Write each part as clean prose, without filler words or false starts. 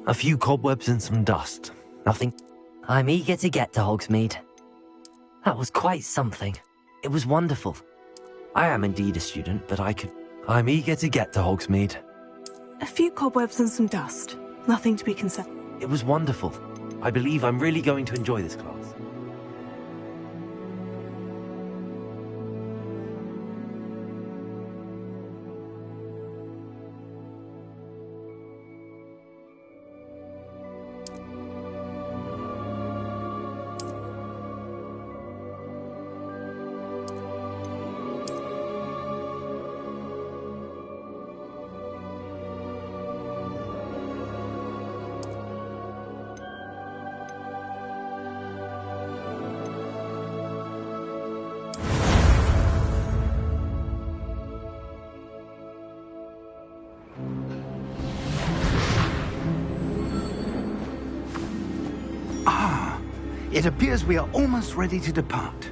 A few cobwebs and some dust. Nothing. I'm eager to get to Hogsmeade. That was quite something. It was wonderful. I am indeed a student, but I'm eager to get to Hogsmeade. A few cobwebs and some dust. Nothing to be concerned. It was wonderful. I believe I'm really going to enjoy this class. It appears we are almost ready to depart.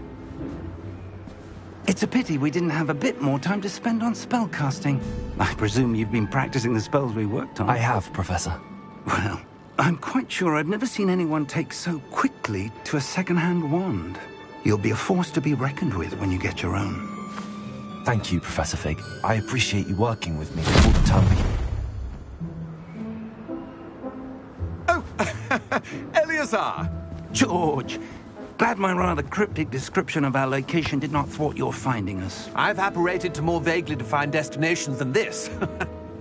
It's a pity we didn't have a bit more time to spend on spellcasting. I presume you've been practicing the spells we worked on. I have, Professor. Well, I'm quite sure I've never seen anyone take so quickly to a second-hand wand. You'll be a force to be reckoned with when you get your own. Thank you, Professor Fig. I appreciate you working with me all the time. Oh, Eleazar! George, glad my rather cryptic description of our location did not thwart your finding us. I've apparated to more vaguely defined destinations than this.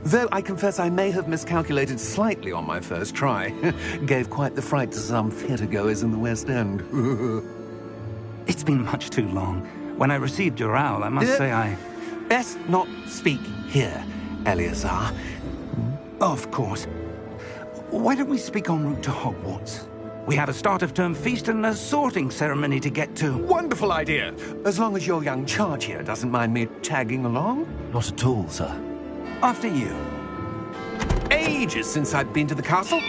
Though I confess I may have miscalculated slightly on my first try. Gave quite the fright to some theatre-goers in the West End. It's been much too long. When I received your owl, I must say I... Best not speak here, Eleazar. Of course. Why don't we speak en route to Hogwarts? We have a start-of-term feast and a sorting ceremony to get to. Wonderful idea! As long as your young charge here doesn't mind me tagging along. Not at all, sir. After you. Ages since I've been to the castle.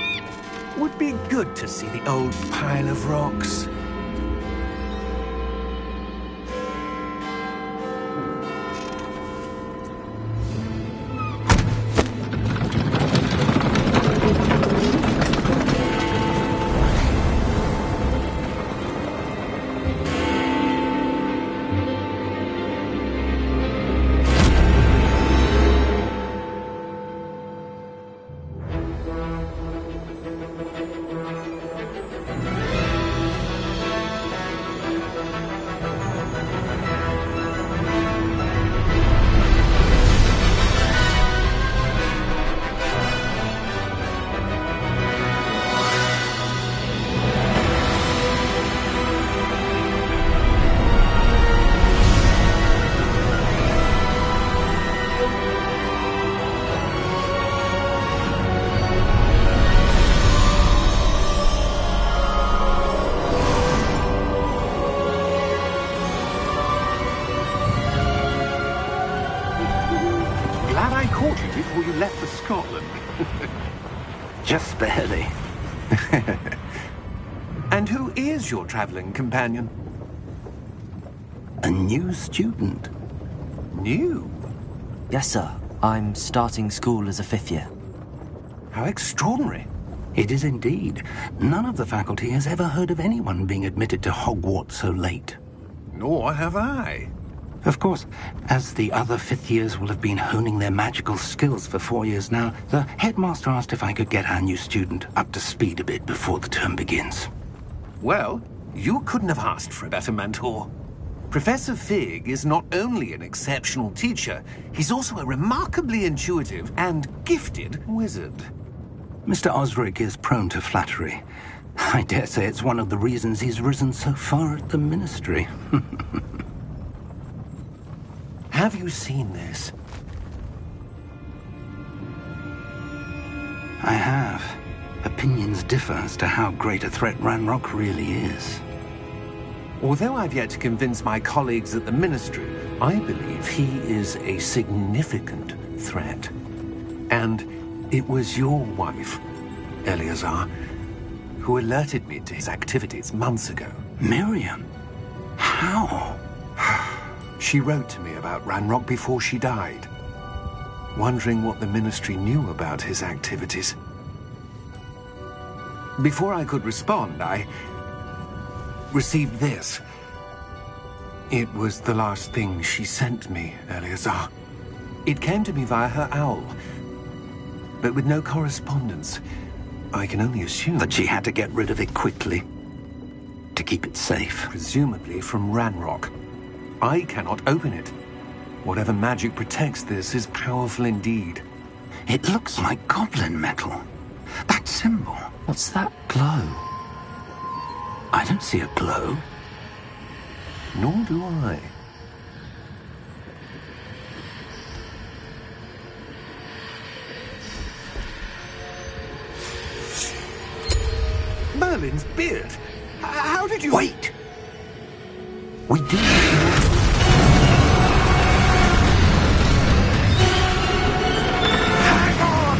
Would be good to see the old pile of rocks. Before you left for Scotland. Just barely. And who is your traveling companion? A new student. New? Yes, sir. I'm starting school as a 5th year. How extraordinary. It is indeed. None of the faculty has ever heard of anyone being admitted to Hogwarts so late. Nor have I. Of course, as the other 5th years will have been honing their magical skills for 4 years now, the headmaster asked if I could get our new student up to speed a bit before the term begins. Well, you couldn't have asked for a better mentor. Professor Fig is not only an exceptional teacher, he's also a remarkably intuitive and gifted wizard. Mr. Osric is prone to flattery. I dare say it's one of the reasons he's risen so far at the Ministry. Have you seen this? I have. Opinions differ as to how great a threat Ranrock really is. Although I've yet to convince my colleagues at the Ministry, I believe he is a significant threat. And it was your wife, Eleazar, who alerted me to his activities months ago. Miriam? How? She wrote to me about Ranrock before she died, wondering what the Ministry knew about his activities. Before I could respond, I received this. It was the last thing she sent me, Eleazar. It came to me via her owl, but with no correspondence. I can only assume That she had to get rid of it quickly to keep it safe. presumably from Ranrock. I cannot open it. Whatever magic protects this is powerful indeed. It looks like goblin metal. That symbol. What's that glow? I don't see a glow. Nor do I. Merlin's beard? How did you... Wait! We do... Hang on!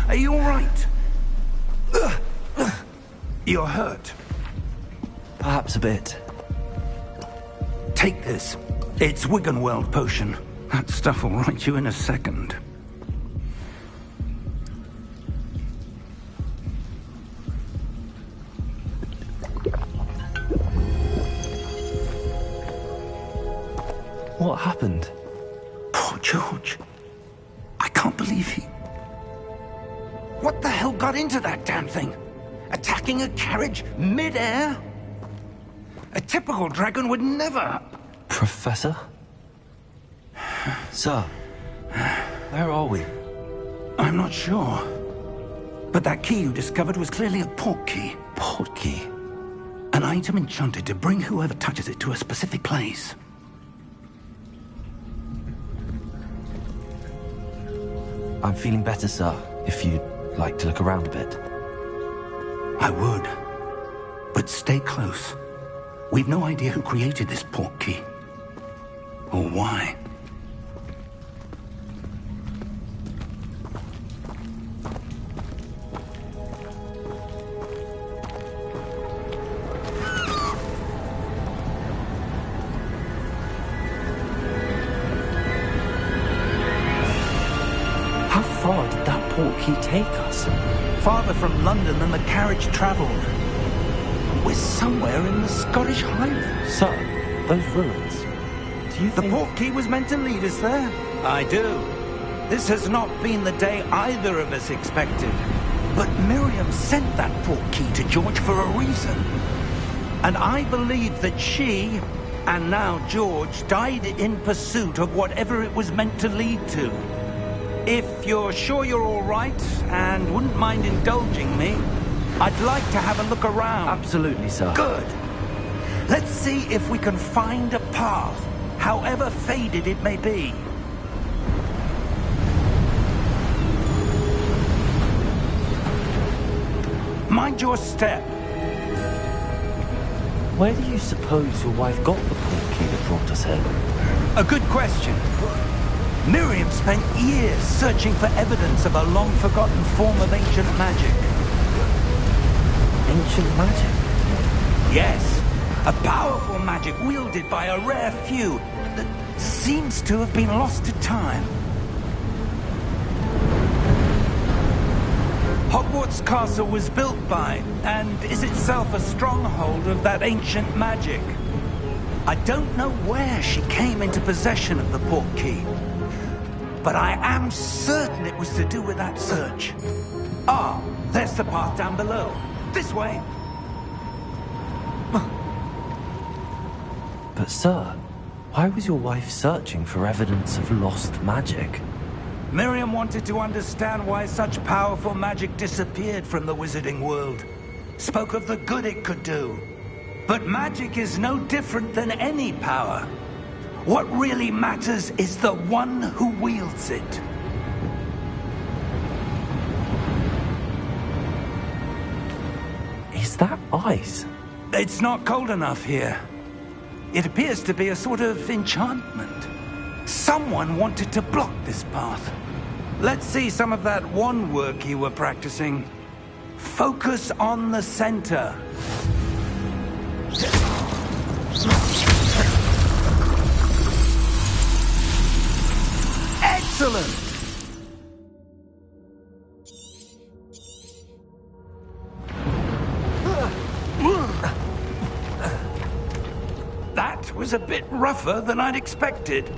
Are you all right? You're hurt. Perhaps a bit. Take this. It's Wiggenweld potion. That stuff will right you in a second. What happened? Poor George. I can't believe he... What the hell got into that damn thing? Attacking a carriage mid-air? A typical dragon would never... Professor? Sir, where are we? I'm not sure. But that key you discovered was clearly a port key. Port key? An item enchanted to bring whoever touches it to a specific place. I'm feeling better, sir, if you'd like to look around a bit. I would. But stay close. We've no idea who created this port key. Or why. How far did that port key take us? Farther from London than the carriage travelled. We're somewhere in the Scottish Highlands. Sir, those ruins. Do you The think... port key was meant to lead us there? I do. This has not been the day either of us expected. But Miriam sent that port key to George for a reason. And I believe that she, and now George, died in pursuit of whatever it was meant to lead to. If you're sure you're all right, and wouldn't mind indulging me, I'd like to have a look around. Absolutely, sir. Good. Let's see if we can find a path, however faded it may be. Mind your step. Where do you suppose your wife got the port key that brought us here? A good question. Miriam spent years searching for evidence of a long-forgotten form of ancient magic. Ancient magic? Yes, a powerful magic wielded by a rare few that seems to have been lost to time. Hogwarts Castle was built by, and is itself a stronghold of that ancient magic. I don't know where she came into possession of the port key, but I am certain it was to do with that search. Ah, there's the path down below. This way. But sir, Why was your wife searching for evidence of lost magic? Miriam wanted to understand why such powerful magic disappeared from the wizarding world. Spoke of the good it could do. But magic is no different than any power. What really matters is the one who wields it. Is that ice? It's not cold enough here. It appears to be a sort of enchantment. Someone wanted to block this path. Let's see some of that wand work you were practicing. Focus on the center. Excellent! That was a bit rougher than I'd expected.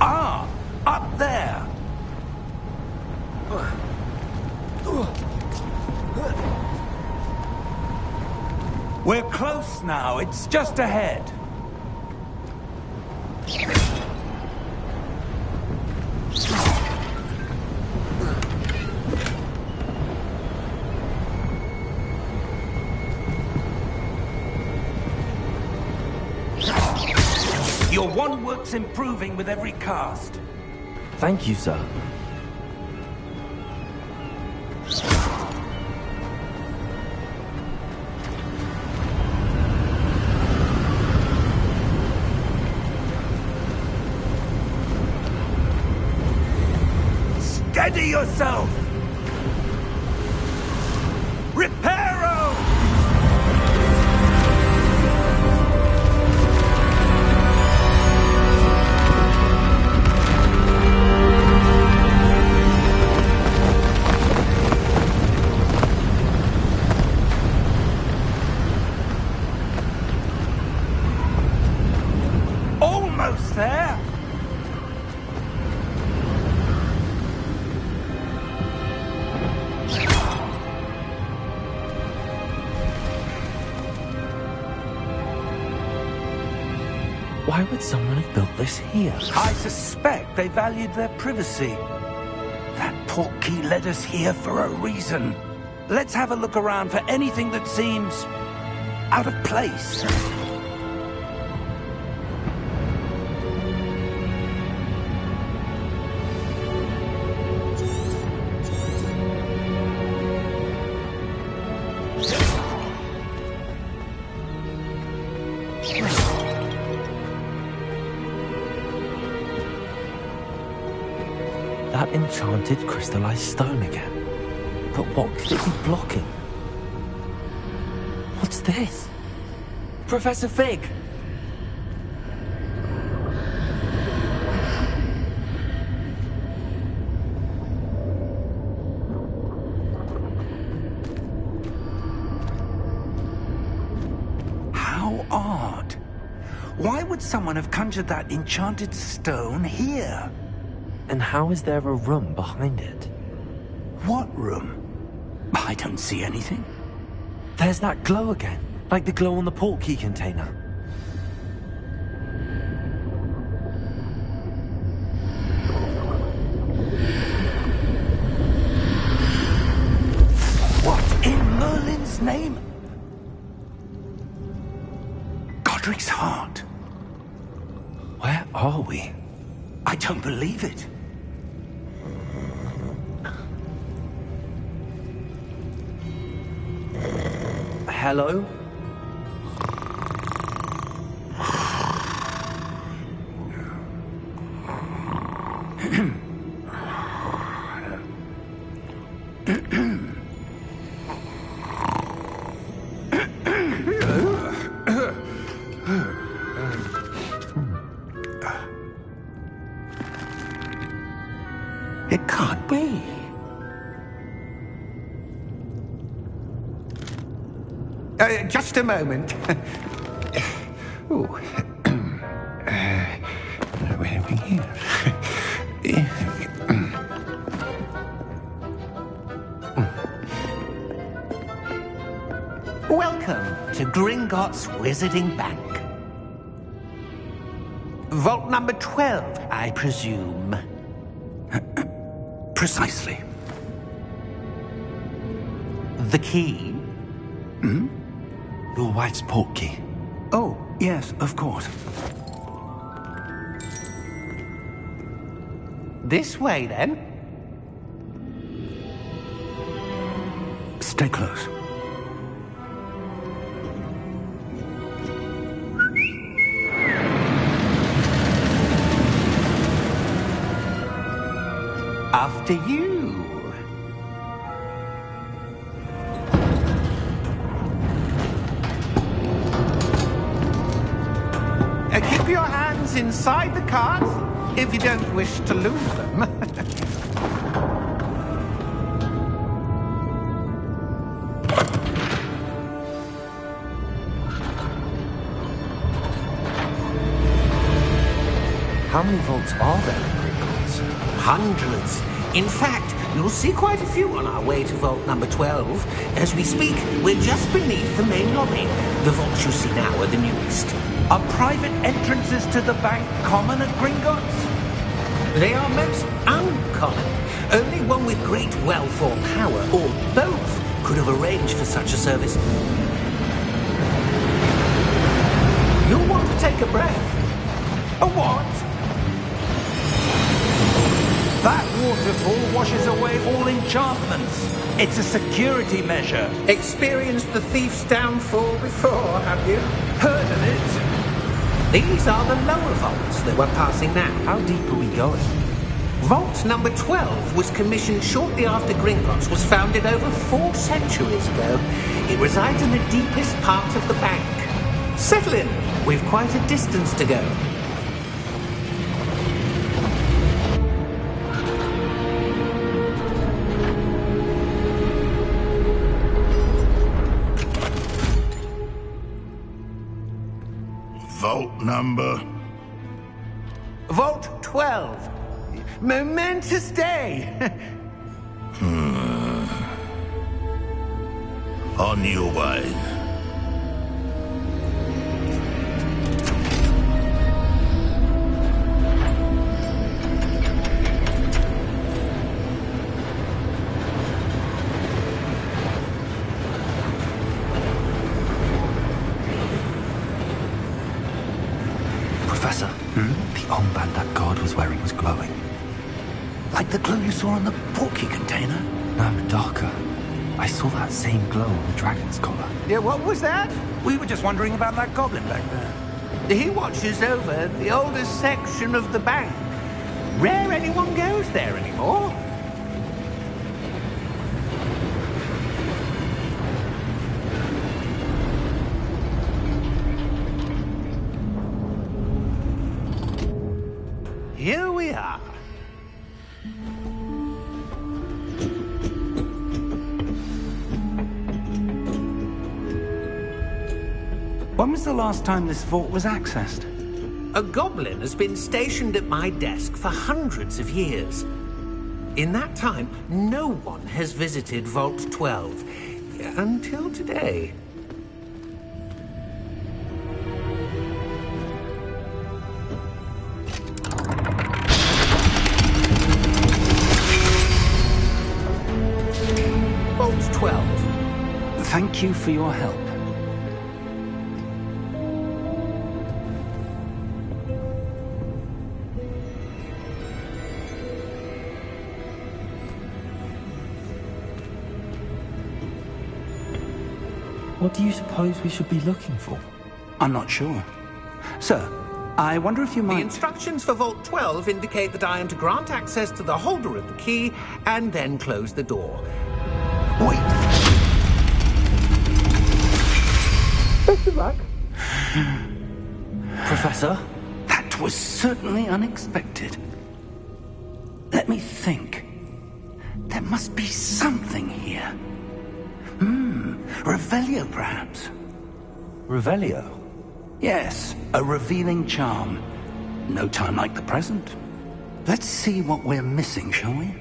Ah, up there. We're close now. It's just ahead. Your wand work's improving with every cast. Thank you, sir. Steady yourself! Reparo! Almost there! Why would someone have built this here? I suspect they valued their privacy. That portkey led us here for a reason. Let's have a look around for anything that seems out of place. That enchanted crystallized stone again. But what could it be blocking? What's this? Professor Fig! How odd. Why would someone have conjured that enchanted stone here? And how is there a room behind it? What room? I don't see anything. There's that glow again, like the glow on the portkey container. What in Merlin's name? Godric's heart. Where are we? I don't believe it. Hello? It can't be. Just a moment. Ooh. Here. Welcome to Gringotts Wizarding Bank. Vault number 12, I presume. Precisely. The key? Your wife's portkey. Oh, yes, of course. This way, then. Stay close. After you. Keep your hands inside the cart if you don't wish to lose them. How many vaults are there in Gringotts? Hundreds. In fact, you'll see quite a few on our way to vault number 12. As we speak, we're just beneath the main lobby. The vaults you see now are the newest. Are private entrances to the bank common at Gringotts? They are most uncommon. Only one with great wealth or power, or both, could have arranged for such a service. You'll want to take a breath. A what? That waterfall washes away all enchantments. It's a security measure. Experienced the thief's downfall before, have you? Heard of it? These are the lower vaults that we're passing now. How deep are we going? Vault number 12 was commissioned shortly after Gringotts was founded over 4 centuries ago. It resides in the deepest part of the bank. Settle in. We've quite a distance to go. Vault number? Vault 12. Momentous day. On your way. Professor, the armband that guard was wearing was glowing. Like the glow you saw on the portkey container? No, darker. I saw that same glow on the dragon's collar. Yeah, what was that? We were just wondering about that goblin back there. He watches over the oldest section of the bank. Rare anyone goes there anymore. Here we are. When was the last time this vault was accessed? A goblin has been stationed at my desk for hundreds of years. In that time, no one has visited Vault 12. Until today. Vault 12. Thank you for your help. What do you suppose we should be looking for? I'm not sure. Sir, I wonder if you The might... instructions for Vault 12 indicate that I am to grant access to the holder of the key and then close the door. Wait. Best of luck. Professor? That was certainly unexpected. Let me think. There must be something here. Revelio, perhaps. Revelio? Yes, a revealing charm. No time like the present. Let's see what we're missing, shall we?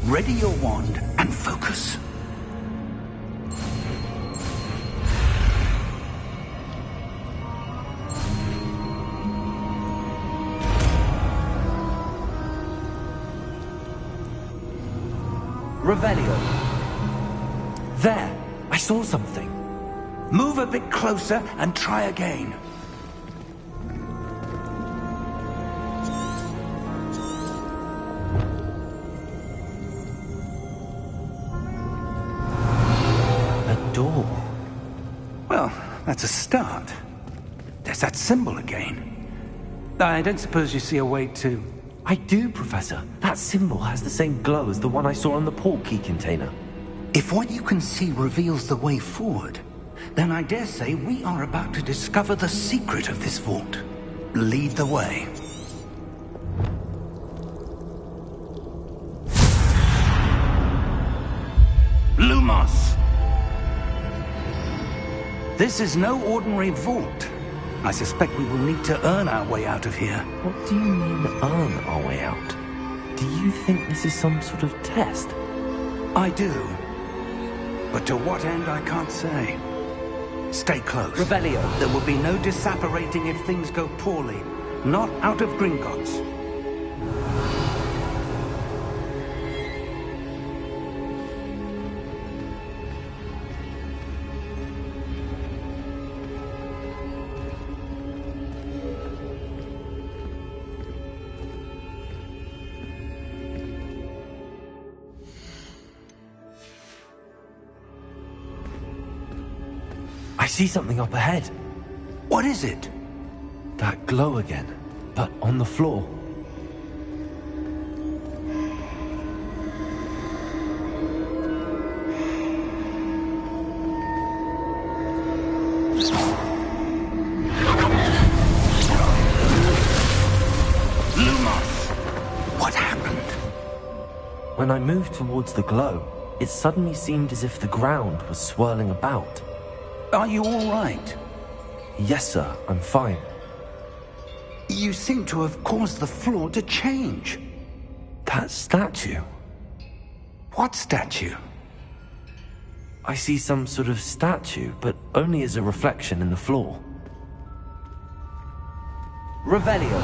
Ready your wand and focus. Revelio. There, I saw something. Move a bit closer and try again. A door. Well, that's a start. There's that symbol again. I don't suppose you see a way to... I do, Professor. That symbol has the same glow as the one I saw on the portkey container. If what you can see reveals the way forward, then I dare say we are about to discover the secret of this vault. Lead the way. Lumos! This is no ordinary vault. I suspect we will need to earn our way out of here. What do you mean, earn our way out? Do you think this is some sort of test? I do. But to what end, I can't say. Stay close. Revelio. There will be no disapparating if things go poorly. Not out of Gringotts. I see something up ahead. What is it? That glow again, but on the floor. Lumos! What happened? When I moved towards the glow, it suddenly seemed as if the ground was swirling about. Are you all right? Yes, sir, I'm fine. You seem to have caused the floor to change. That statue. What statue? I see some sort of statue, but only as a reflection in the floor. Revelio,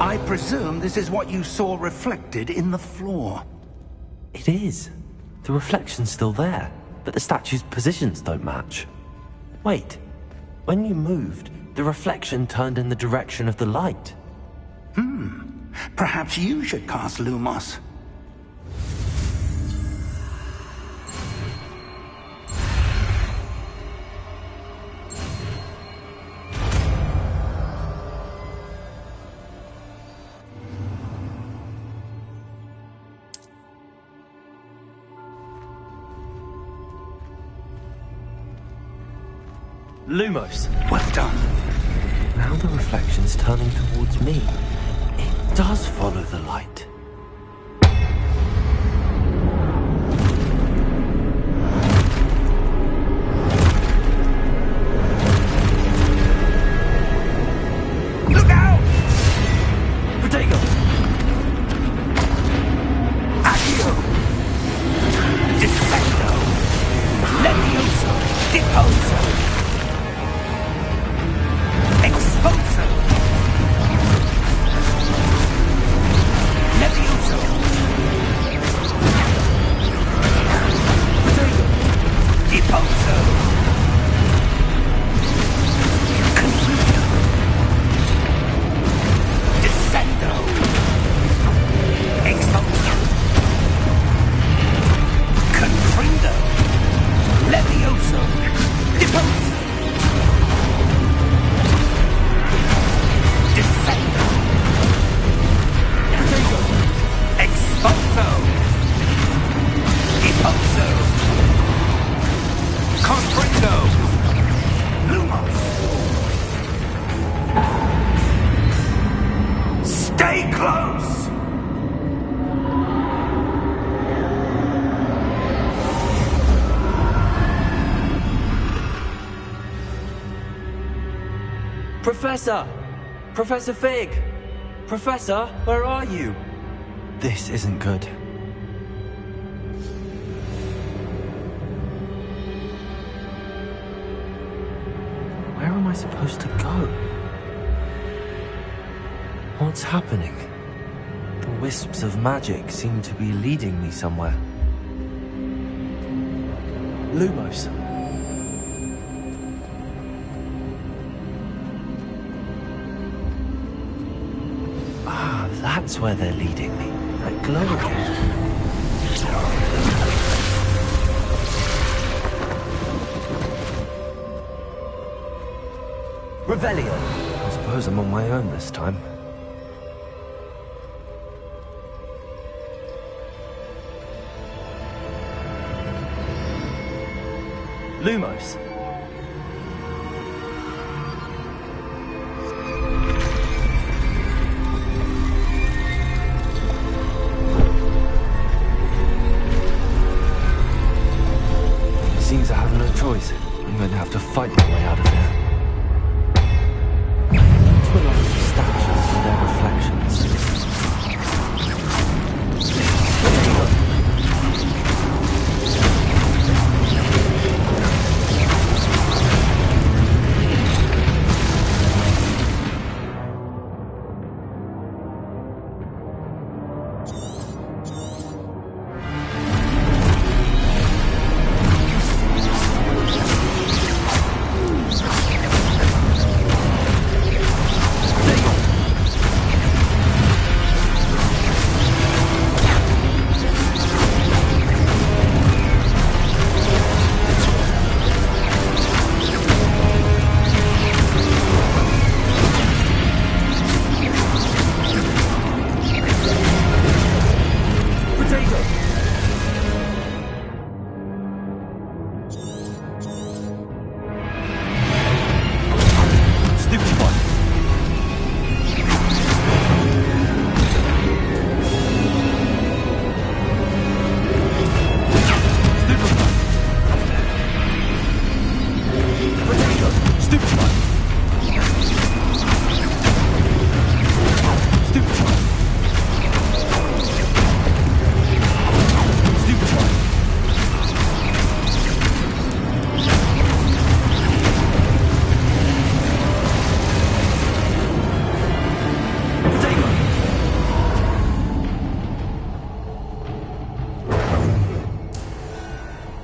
I presume this is what you saw reflected in the floor. It is. The reflection's still there, but the statue's positions don't match. Wait, when you moved, the reflection turned in the direction of the light. Perhaps you should cast Lumos. Lumos! Well done. Now the reflection's turning towards me. It does follow the light. Look out! Protego! Accio! Defendo! Levioso! Deposo! Exposo! Levioso! Deposo! Confuso! Descendo! Exposo! Confrindo! Levioso! Deposo! Descendo! Exposo! Deposo! Confrindo! Lumos! Stay close! Professor! Professor Fig! Professor, where are you? This isn't good. Where am I supposed to go? What's happening? The wisps of magic seem to be leading me somewhere. Lumos. Ah, that's where they're leading me. That glow again. Revelio. I suppose I'm on my own this time. Lumos. Seems I have no choice. I'm going to have to fight my way out of here. What are the statues and their reflections?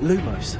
Lumos.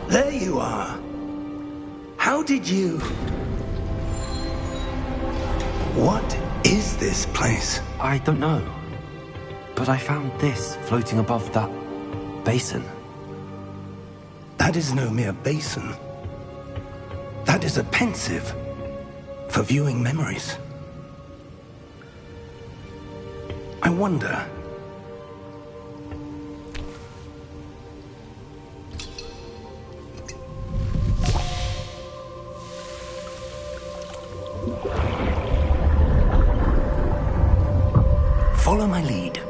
There you are. How did you... What is this place? I don't know. But I found this floating above that basin. That is no mere basin. That is a pensive for viewing memories. I wonder... Follow my lead.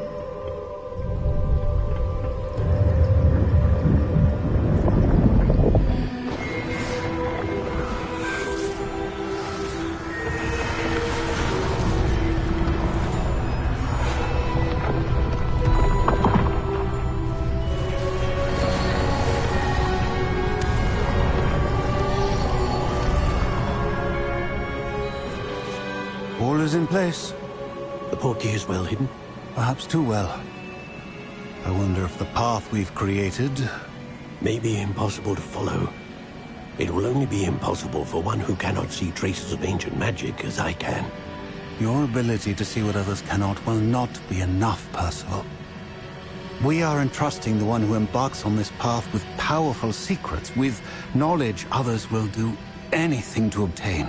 is in place. The portkey is well hidden? Perhaps too well. I wonder if the path we've created... may be impossible to follow. It will only be impossible for one who cannot see traces of ancient magic as I can. Your ability to see what others cannot will not be enough, Percival. We are entrusting the one who embarks on this path with powerful secrets, with knowledge others will do anything to obtain.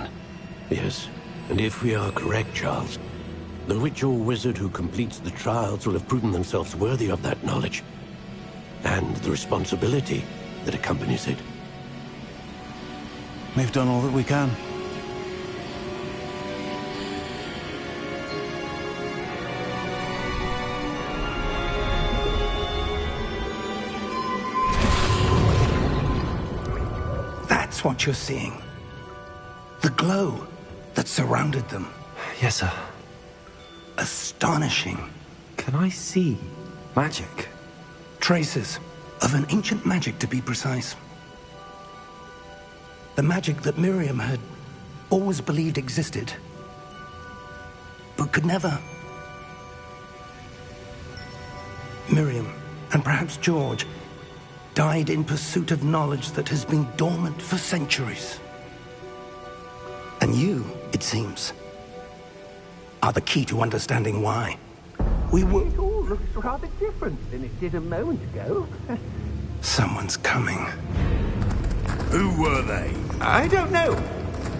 Yes, and if we are correct, Charles, the witch or wizard who completes the trials will have proven themselves worthy of that knowledge, and the responsibility that accompanies it. We've done all that we can. That's what you're seeing. The glow that surrounded them. Yes, sir. Astonishing. Can I see magic? Traces of an ancient magic, to be precise. The magic that Miriam had always believed existed, but could never. Miriam, and perhaps George, died in pursuit of knowledge that has been dormant for centuries. And you, it seems, are the key to understanding why. We were... It all looks rather different than it did a moment ago. Someone's coming. Who were they? I don't know.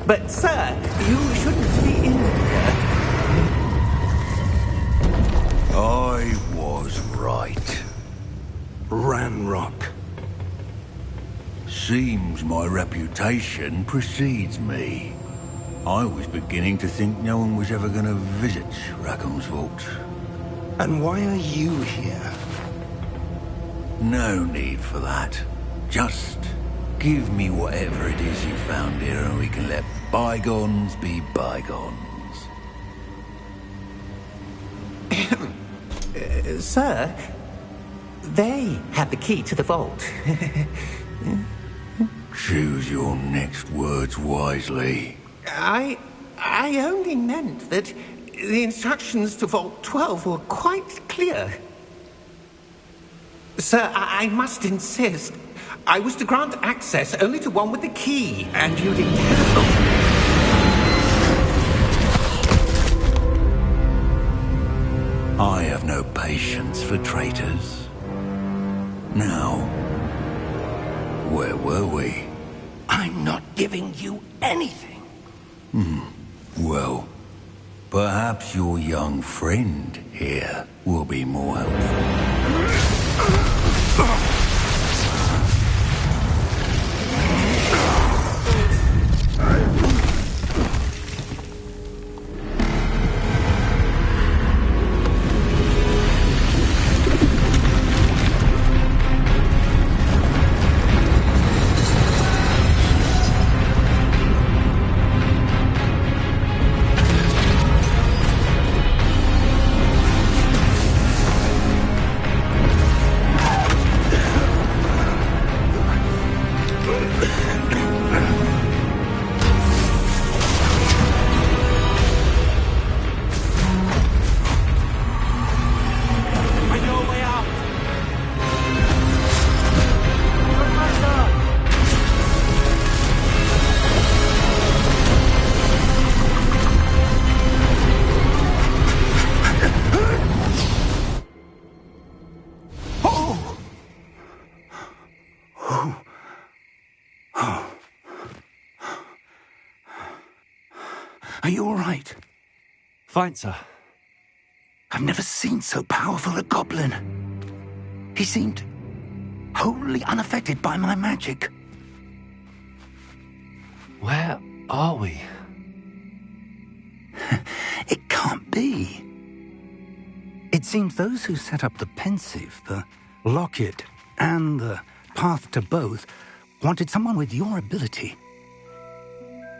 But, sir, you shouldn't be in here. I was right. Ranrock. Seems my reputation precedes me. I was beginning to think no one was ever going to visit Rackham's vault. And why are you here? No need for that. Just give me whatever it is you found here and we can let bygones be bygones. Sir, they have the key to the vault. Choose your next words wisely. I only meant that the instructions to Vault 12 were quite clear. Sir, I must insist. I was to grant access only to one with the key, and you didn't have. I have no patience for traitors. Now, where were we? I'm not giving you anything. Well, perhaps your young friend here will be more helpful. Are you all right? Fine, sir. I've never seen so powerful a goblin. He seemed wholly unaffected by my magic. Where are we? It can't be. It seems those who set up the pensive, the locket, and the path to both wanted someone with your ability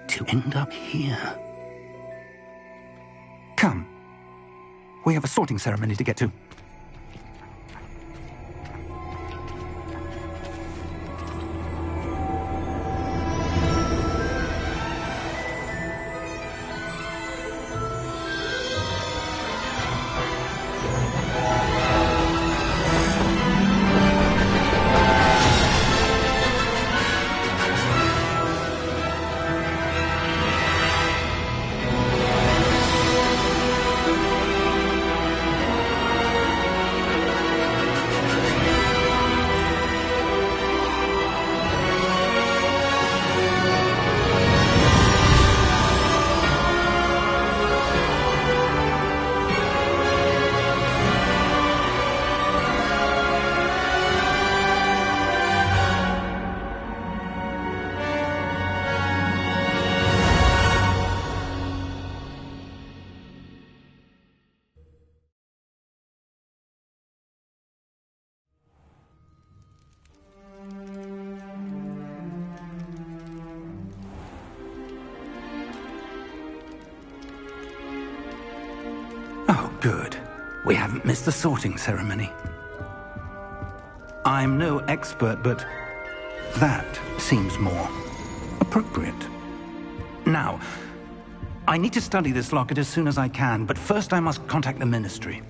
to end up here. Come. We have a sorting ceremony to get to. Good. We haven't missed the sorting ceremony. I'm no expert, but that seems more appropriate. Now, I need to study this locket as soon as I can, but first I must contact the Ministry.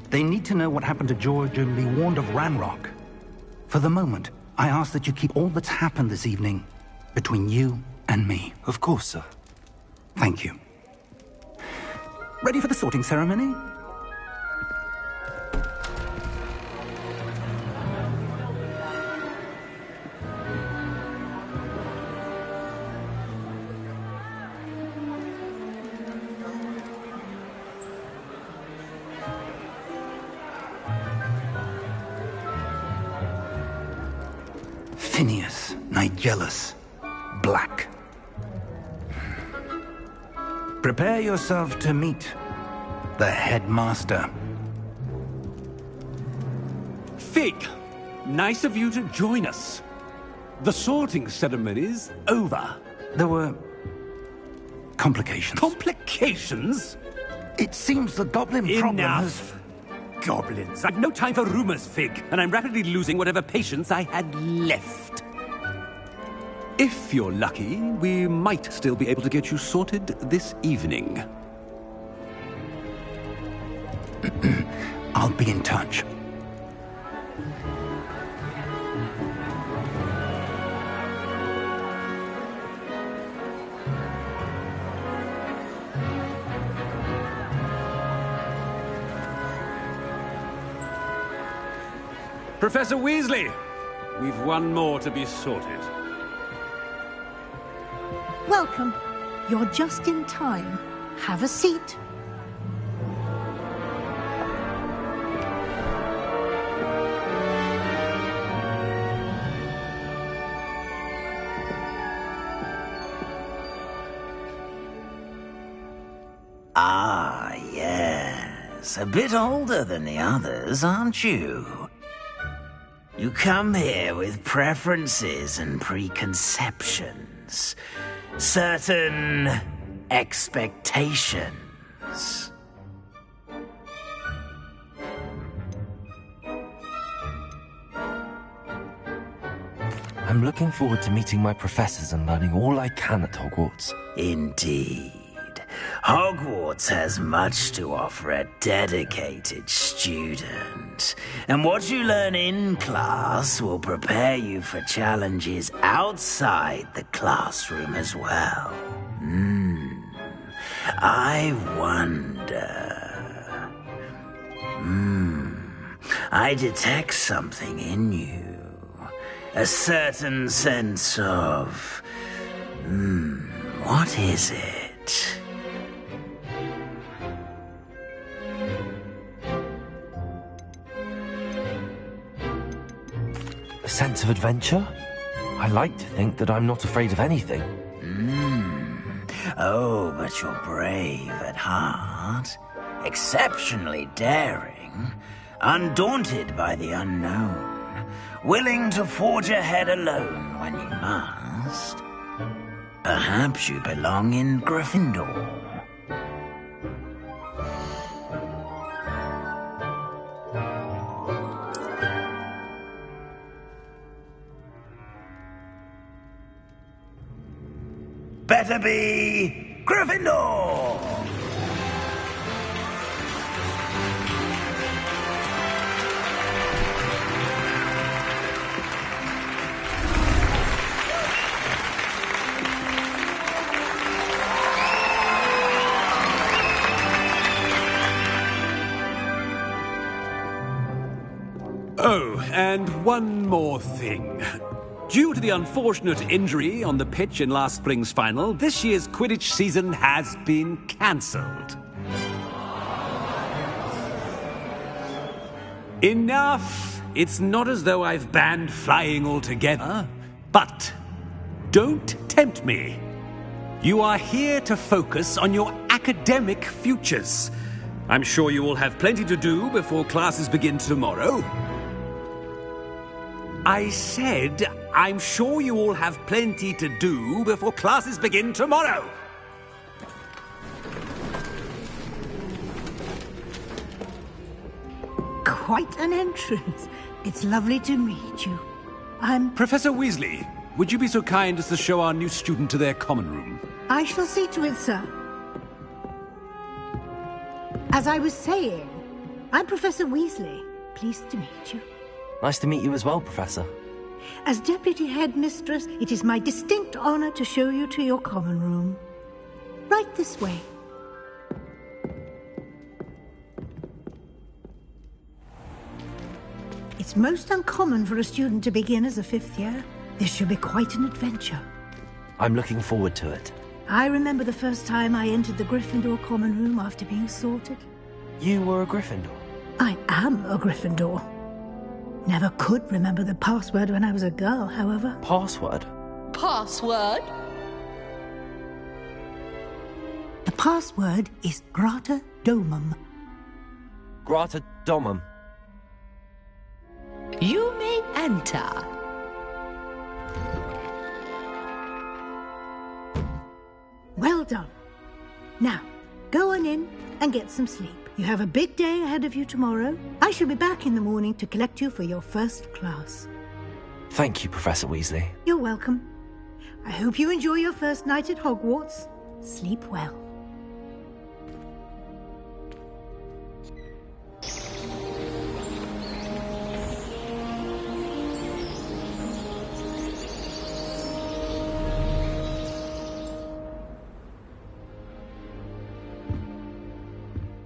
They need to know what happened to George and be warned of Ranrock. For the moment, I ask that you keep all that's happened this evening between you and me. Of course, sir. Thank you. Ready for the sorting ceremony? Phineas, Nigellus, Black. Prepare yourself to meet the headmaster. Fig, nice of you to join us. The sorting ceremony's over. There were complications. Complications? It seems the goblin problem has... Enough! Goblins. I've no time for rumors, Fig, and I'm rapidly losing whatever patience I had left. If you're lucky, we might still be able to get you sorted this evening. I'll be in touch. Professor Weasley, we've one more to be sorted. Welcome. You're just in time. Have a seat. Ah, yes. A bit older than the others, aren't you? You come here with preferences and preconceptions. Certain expectations. I'm looking forward to meeting my professors and learning all I can at Hogwarts. Indeed. Hogwarts has much to offer a dedicated student. And what you learn in class will prepare you for challenges outside the classroom as well. I wonder... I detect something in you. A certain sense of... what is it? A sense of adventure? I like to think that I'm not afraid of anything. Oh, but you're brave at heart. Exceptionally daring. Undaunted by the unknown. Willing to forge ahead alone when you must. Perhaps you belong in Gryffindor. Better be Gryffindor! Oh, and one more thing. Due to the unfortunate injury on the pitch in last spring's final, this year's Quidditch season has been cancelled. Enough! It's not as though I've banned flying altogether, but don't tempt me. You are here to focus on your academic futures. I'm sure you will have plenty to do before classes begin tomorrow. I said, I'm sure you all have plenty to do before classes begin tomorrow. quite an entrance. It's lovely to meet you. Professor Weasley, would you be so kind as to show our new student to their common room? I shall see to it, sir. As I was saying, I'm Professor Weasley. Pleased to meet you. Nice to meet you as well, Professor. As Deputy Headmistress, it is my distinct honor to show you to your common room. Right this way. It's most uncommon for a student to begin as a 5th year. This should be quite an adventure. I'm looking forward to it. I remember the first time I entered the Gryffindor common room after being sorted. You were a Gryffindor? I am a Gryffindor. Never could remember the password when I was a girl, however. Password? Password? The password is Grata Domum. Grata Domum. You may enter. Well done. Now, go on in and get some sleep. You have a big day ahead of you tomorrow. I shall be back in the morning to collect you for your first class. Thank you, Professor Weasley. You're welcome. I hope you enjoy your first night at Hogwarts. Sleep well.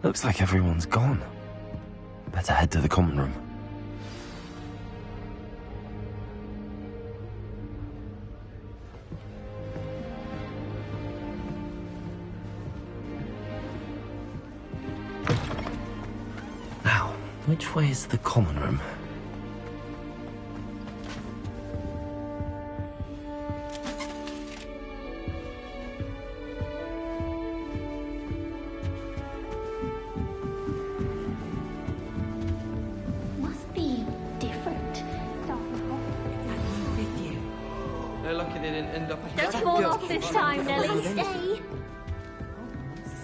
Looks like everyone's gone. Better head to the common room. Now, which way is the common room? Don't fall off this time, Nelly. Stay.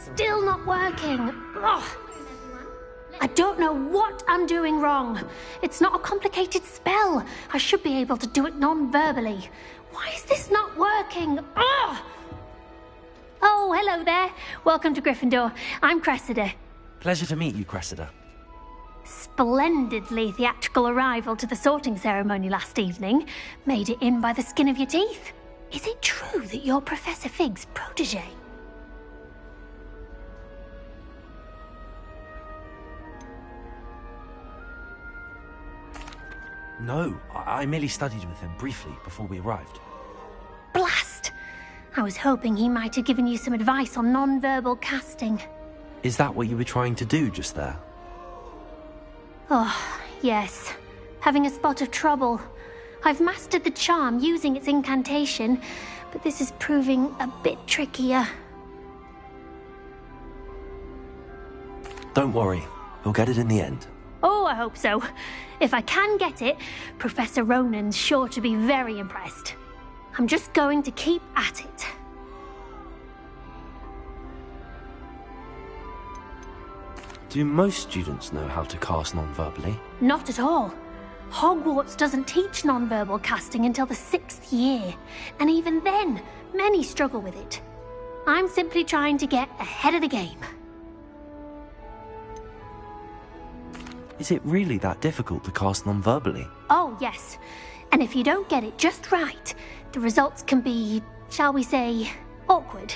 Still not working. Ugh. I don't know what I'm doing wrong. It's not a complicated spell. I should be able to do it non-verbally. Why is this not working? Ugh. Oh, hello there. Welcome to Gryffindor. I'm Cressida. Pleasure to meet you, Cressida. Splendidly theatrical arrival to the sorting ceremony last evening. Made it in by the skin of your teeth. Is it true that you're Professor Fig's protege? No, I merely studied with him briefly before we arrived. Blast! I was hoping he might have given you some advice on non-verbal casting. Is that what you were trying to do just there? Oh, yes. Having a spot of trouble. I've mastered the charm using its incantation, but this is proving a bit trickier. Don't worry, you'll get it in the end. Oh, I hope so. If I can get it, Professor Ronan's sure to be very impressed. I'm just going to keep at it. Do most students know how to cast non-verbally? Not at all. Hogwarts doesn't teach non-verbal casting until the 6th year, and even then, many struggle with it. I'm simply trying to get ahead of the game. Is it really that difficult to cast non-verbally? Oh, yes. And if you don't get it just right, the results can be, shall we say, awkward.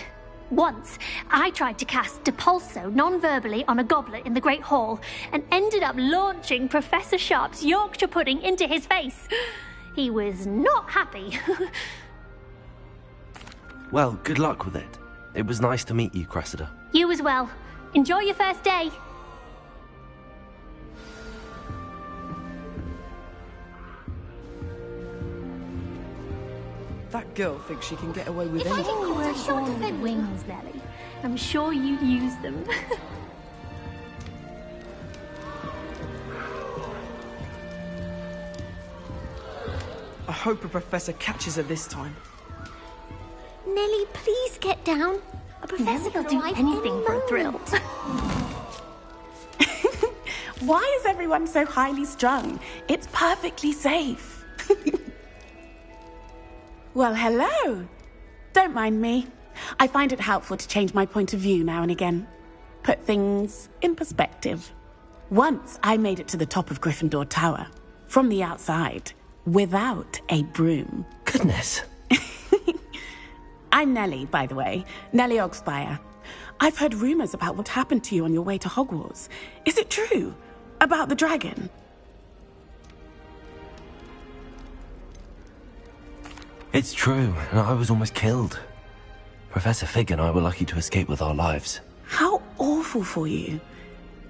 Once, I tried to cast Depulso non-verbally on a goblet in the Great Hall and ended up launching Professor Sharp's Yorkshire pudding into his face. He was not happy. Well, good luck with it. It was nice to meet you, Cressida. You as well. Enjoy your first day. That girl thinks she can get away with anything. anything. If I didn't want a short of wings, Nelly, I'm sure you'd use them. I hope a professor catches her this time. Nelly, please get down. A professor will do anything for a thrill. Why is everyone so highly strung? It's perfectly safe. Well, hello. Don't mind me. I find it helpful to change my point of view now and again. Put things in perspective. Once I made it to the top of Gryffindor Tower, from the outside, without a broom. Goodness. I'm Nellie, by the way. Nellie Ogspire. I've heard rumors about what happened to you on your way to Hogwarts. Is it true? About the dragon? It's true, and I was almost killed. Professor Fig and I were lucky to escape with our lives. How awful for you.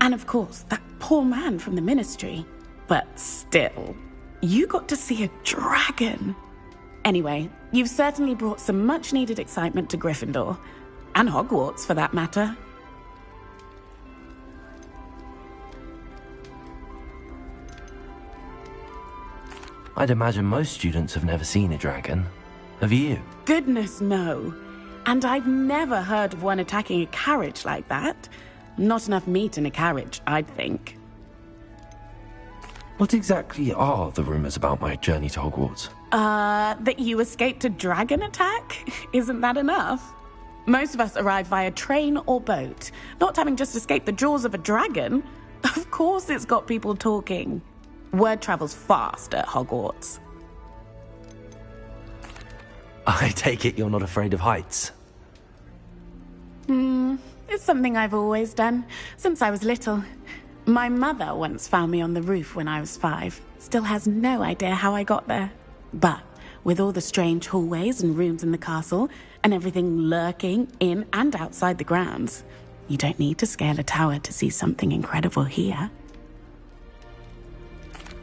And of course, that poor man from the Ministry. But still, you got to see a dragon. Anyway, you've certainly brought some much-needed excitement to Gryffindor. And Hogwarts, for that matter. I'd imagine most students have never seen a dragon. Have you? Goodness, no. And I've never heard of one attacking a carriage like that. Not enough meat in a carriage, I'd think. What exactly are the rumors about my journey to Hogwarts? That you escaped a dragon attack? Isn't that enough? Most of us arrive via train or boat, not having just escaped the jaws of a dragon. Of course it's got people talking. Word travels fast at Hogwarts. I take it you're not afraid of heights? It's something I've always done, since I was little. My mother once found me on the roof when I was 5. Still has no idea how I got there. But with all the strange hallways and rooms in the castle, and everything lurking in and outside the grounds, you don't need to scale a tower to see something incredible here.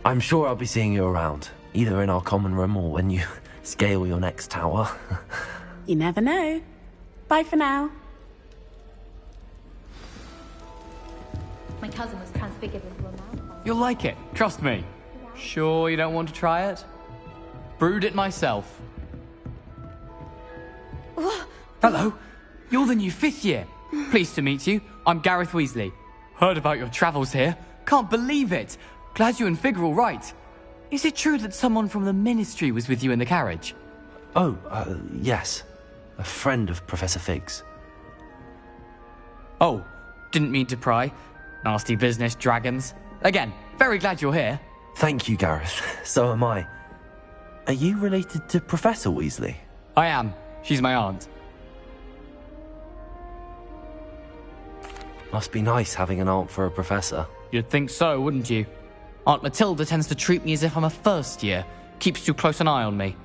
I'm sure I'll be seeing you around, either in our common room or when you scale your next tower. You never know. Bye for now. My cousin was transfigured into a man. You'll like it, trust me. Sure you don't want to try it? Brewed it myself. Hello, you're the new 5th year. Pleased to meet you. I'm Gareth Weasley. Heard about your travels here. Can't believe it. Glad you and Fig are all right. Is it true that someone from the Ministry was with you in the carriage? Oh, yes. A friend of Professor Fig's. Oh, didn't mean to pry. Nasty business, dragons. Again, very glad you're here. Thank you, Gareth. So am I. Are you related to Professor Weasley? I am. She's my aunt. Must be nice having an aunt for a professor. You'd think so, wouldn't you? Aunt Matilda tends to treat me as if I'm a first year. Keeps too close an eye on me.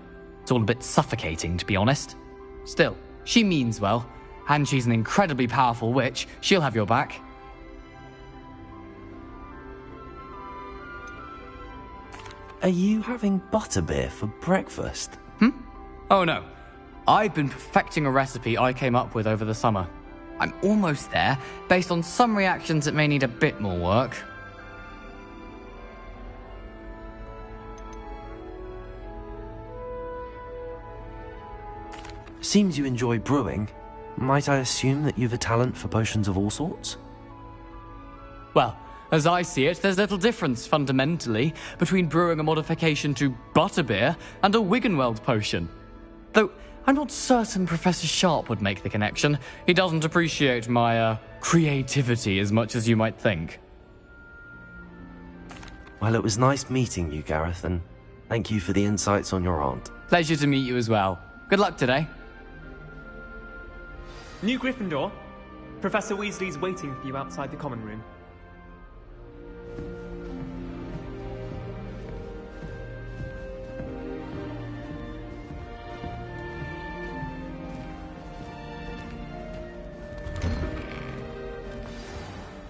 It's all a bit suffocating, to be honest. Still, she means well. And she's an incredibly powerful witch. She'll have your back. Are you having butterbeer for breakfast? Oh no. I've been perfecting a recipe I came up with over the summer. I'm almost there, based on some reactions that may need a bit more work. Seems you enjoy brewing. Might I assume that you've a talent for potions of all sorts? Well, as I see it, there's little difference, fundamentally, between brewing a modification to butterbeer and a Wiggenweld potion. Though, I'm not certain Professor Sharp would make the connection. He doesn't appreciate my, creativity as much as you might think. Well, it was nice meeting you, Gareth, and thank you for the insights on your aunt. Pleasure to meet you as well. Good luck today. New Gryffindor, Professor Weasley's waiting for you outside the common room.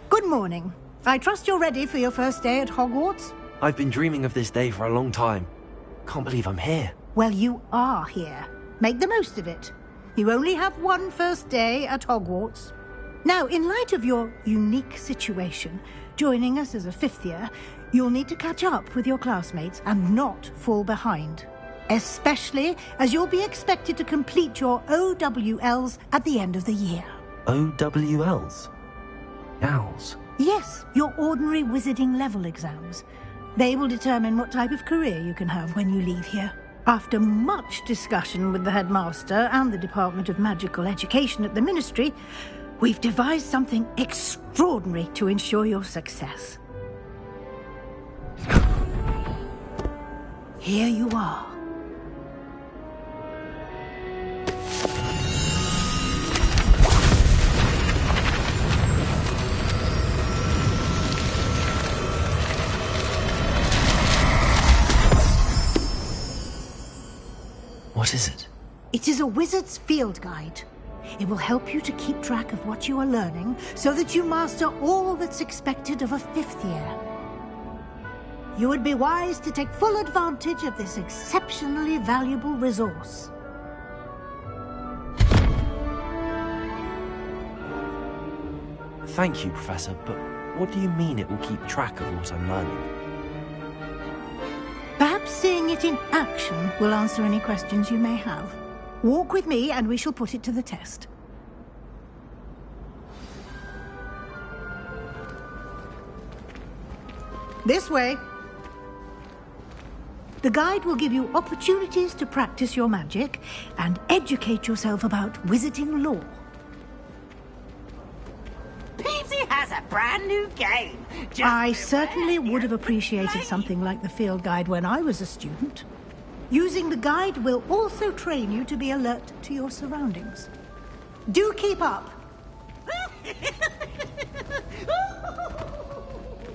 Good morning. I trust you're ready for your first day at Hogwarts? I've been dreaming of this day for a long time. Can't believe I'm here. Well, you are here. Make the most of it. You only have one first day at Hogwarts. Now, in light of your unique situation, joining us as a 5th year, you'll need to catch up with your classmates and not fall behind. Especially as you'll be expected to complete your OWLs at the end of the year. OWLs? Owls? Yes, your ordinary wizarding level exams. They will determine what type of career you can have when you leave here. After much discussion with the headmaster and the Department of Magical Education at the Ministry, we've devised something extraordinary to ensure your success. Here you are. What is it? It is a wizard's field guide. It will help you to keep track of what you are learning so that you master all that's expected of a 5th year. You would be wise to take full advantage of this exceptionally valuable resource. Thank you, Professor, but what do you mean it will keep track of what I'm learning? Perhaps seeing it in action will answer any questions you may have. Walk with me and we shall put it to the test. This way. The guide will give you opportunities to practice your magic and educate yourself about wizarding lore. Peavesy has a brand new game. I certainly would have appreciated something like the field guide when I was a student. Using the guide will also train you to be alert to your surroundings. Do keep up.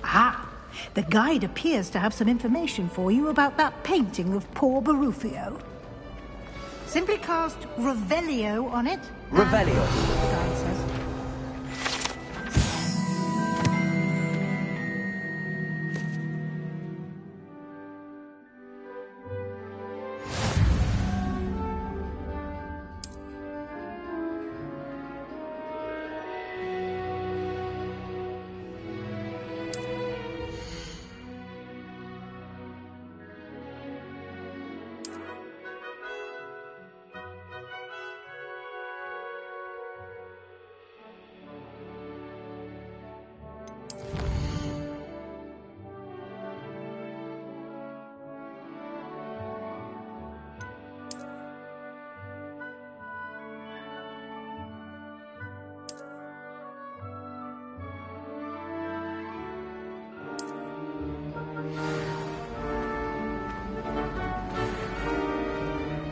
Ah, the guide appears to have some information for you about that painting of poor Barufio. Simply cast Revelio on it. Revelio? The guide says.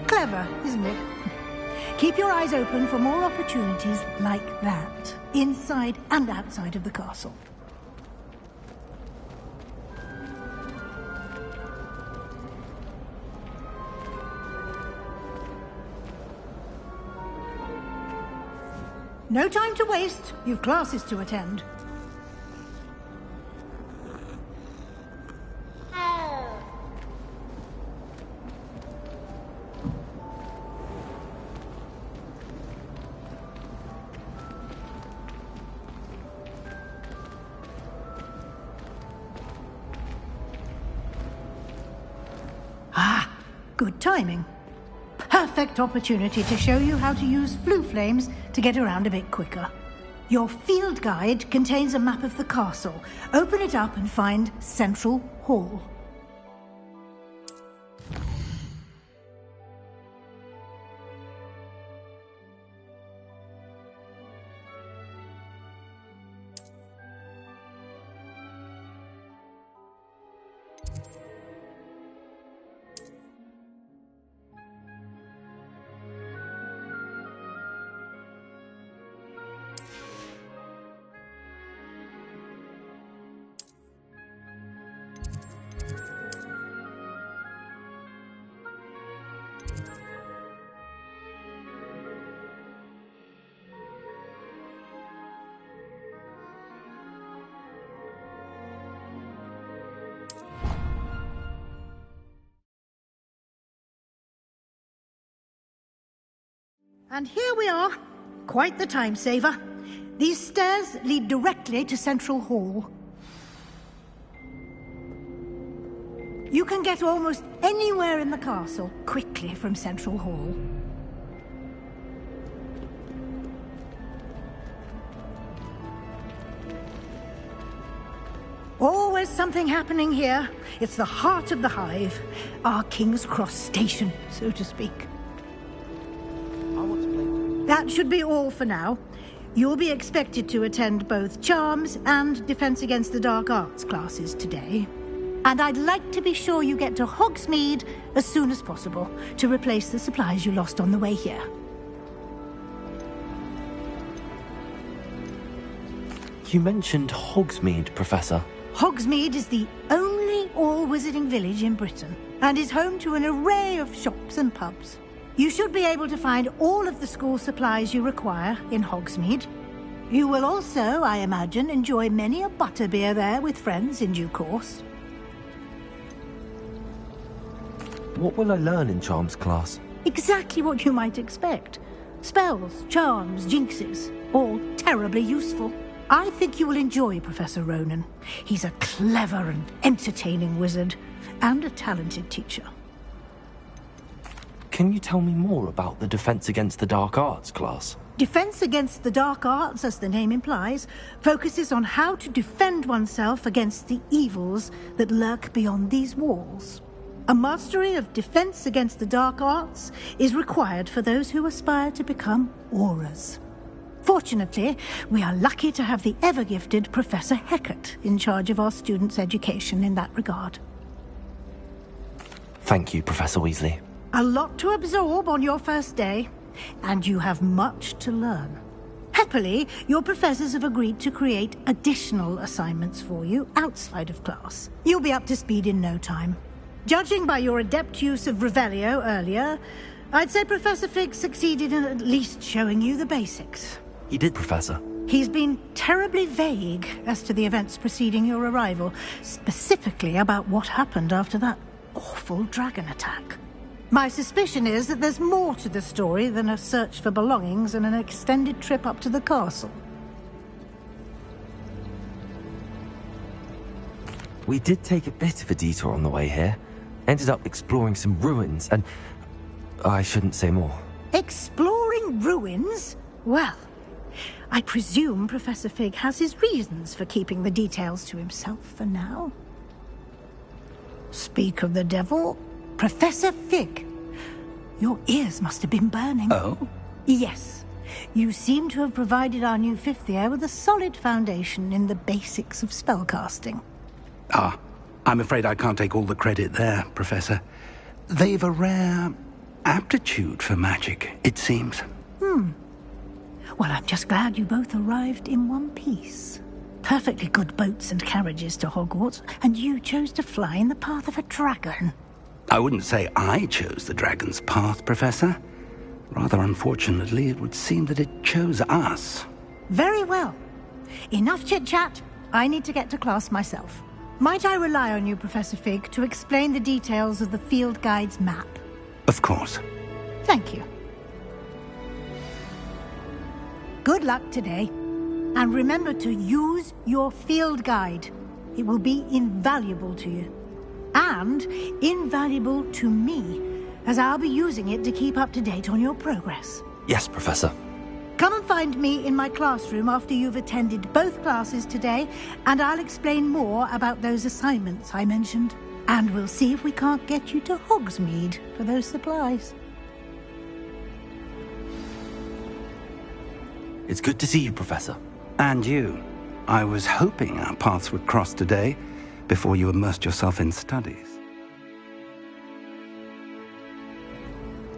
Clever, isn't it? Keep your eyes open for more opportunities like that, inside and outside of the castle. No time to waste. You've classes to attend. Good timing. Perfect opportunity to show you how to use flue flames to get around a bit quicker. Your field guide contains a map of the castle. Open it up and find Central Hall. And here we are. Quite the time saver. These stairs lead directly to Central Hall. You can get almost anywhere in the castle quickly from Central Hall. Always something happening here. It's the heart of the hive. Our King's Cross station, so to speak. That should be all for now. You'll be expected to attend both Charms and Defense Against the Dark Arts classes today. And I'd like to be sure you get to Hogsmeade as soon as possible to replace the supplies you lost on the way here. You mentioned Hogsmeade, Professor. Hogsmeade is the only all-wizarding village in Britain and is home to an array of shops and pubs. You should be able to find all of the school supplies you require in Hogsmeade. You will also, I imagine, enjoy many a butterbeer there with friends in due course. What will I learn in Charms class? Exactly what you might expect. Spells, charms, jinxes, all terribly useful. I think you will enjoy Professor Ronan. He's a clever and entertaining wizard, and a talented teacher. Can you tell me more about the Defense Against the Dark Arts class? Defense Against the Dark Arts, as the name implies, focuses on how to defend oneself against the evils that lurk beyond these walls. A mastery of Defense Against the Dark Arts is required for those who aspire to become Aurors. Fortunately, we are lucky to have the ever-gifted Professor Hecat in charge of our students' education in that regard. Thank you, Professor Weasley. A lot to absorb on your first day, and you have much to learn. Happily, your professors have agreed to create additional assignments for you outside of class. You'll be up to speed in no time. Judging by your adept use of Revelio earlier, I'd say Professor Fig succeeded in at least showing you the basics. He did, Professor. He's been terribly vague as to the events preceding your arrival, specifically about what happened after that awful dragon attack. My suspicion is that there's more to the story than a search for belongings and an extended trip up to the castle. We did take a bit of a detour on the way here. Ended up exploring some ruins and... I shouldn't say more. Exploring ruins? Well, I presume Professor Fig has his reasons for keeping the details to himself for now. Speak of the devil, Professor Fig. Your ears must have been burning. Oh? Yes. You seem to have provided our new fifth year with a solid foundation in the basics of spellcasting. Ah, I'm afraid I can't take all the credit there, Professor. They've a rare aptitude for magic, it seems. Well, I'm just glad you both arrived in one piece. Perfectly good boats and carriages to Hogwarts, and you chose to fly in the path of a dragon. I wouldn't say I chose the dragon's path, Professor. Rather unfortunately, it would seem that it chose us. Very well. Enough chit-chat. I need to get to class myself. Might I rely on you, Professor Fig, to explain the details of the field guide's map? Of course. Thank you. Good luck today. And remember to use your field guide. It will be invaluable to you. And invaluable to me, as I'll be using it to keep up to date on your progress. Yes, Professor. Come and find me in my classroom after you've attended both classes today, and I'll explain more about those assignments I mentioned. And we'll see if we can't get you to Hogsmeade for those supplies. It's good to see you, Professor. And you. I was hoping our paths would cross today, before you immersed yourself in studies.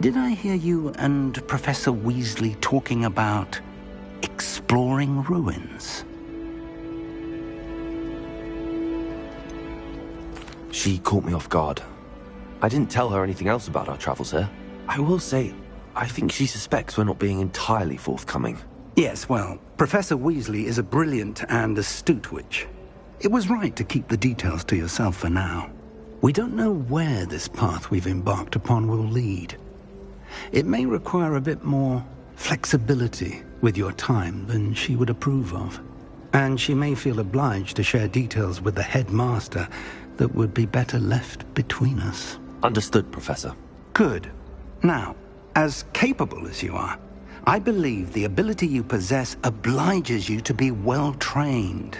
Did I hear you and Professor Weasley talking about exploring ruins? She caught me off guard. I didn't tell her anything else about our travels here. I will say, I think she suspects we're not being entirely forthcoming. Yes, well, Professor Weasley is a brilliant and astute witch. It was right to keep the details to yourself for now. We don't know where this path we've embarked upon will lead. It may require a bit more flexibility with your time than she would approve of. And she may feel obliged to share details with the headmaster that would be better left between us. Understood, Professor. Good. Now, as capable as you are, I believe the ability you possess obliges you to be well trained.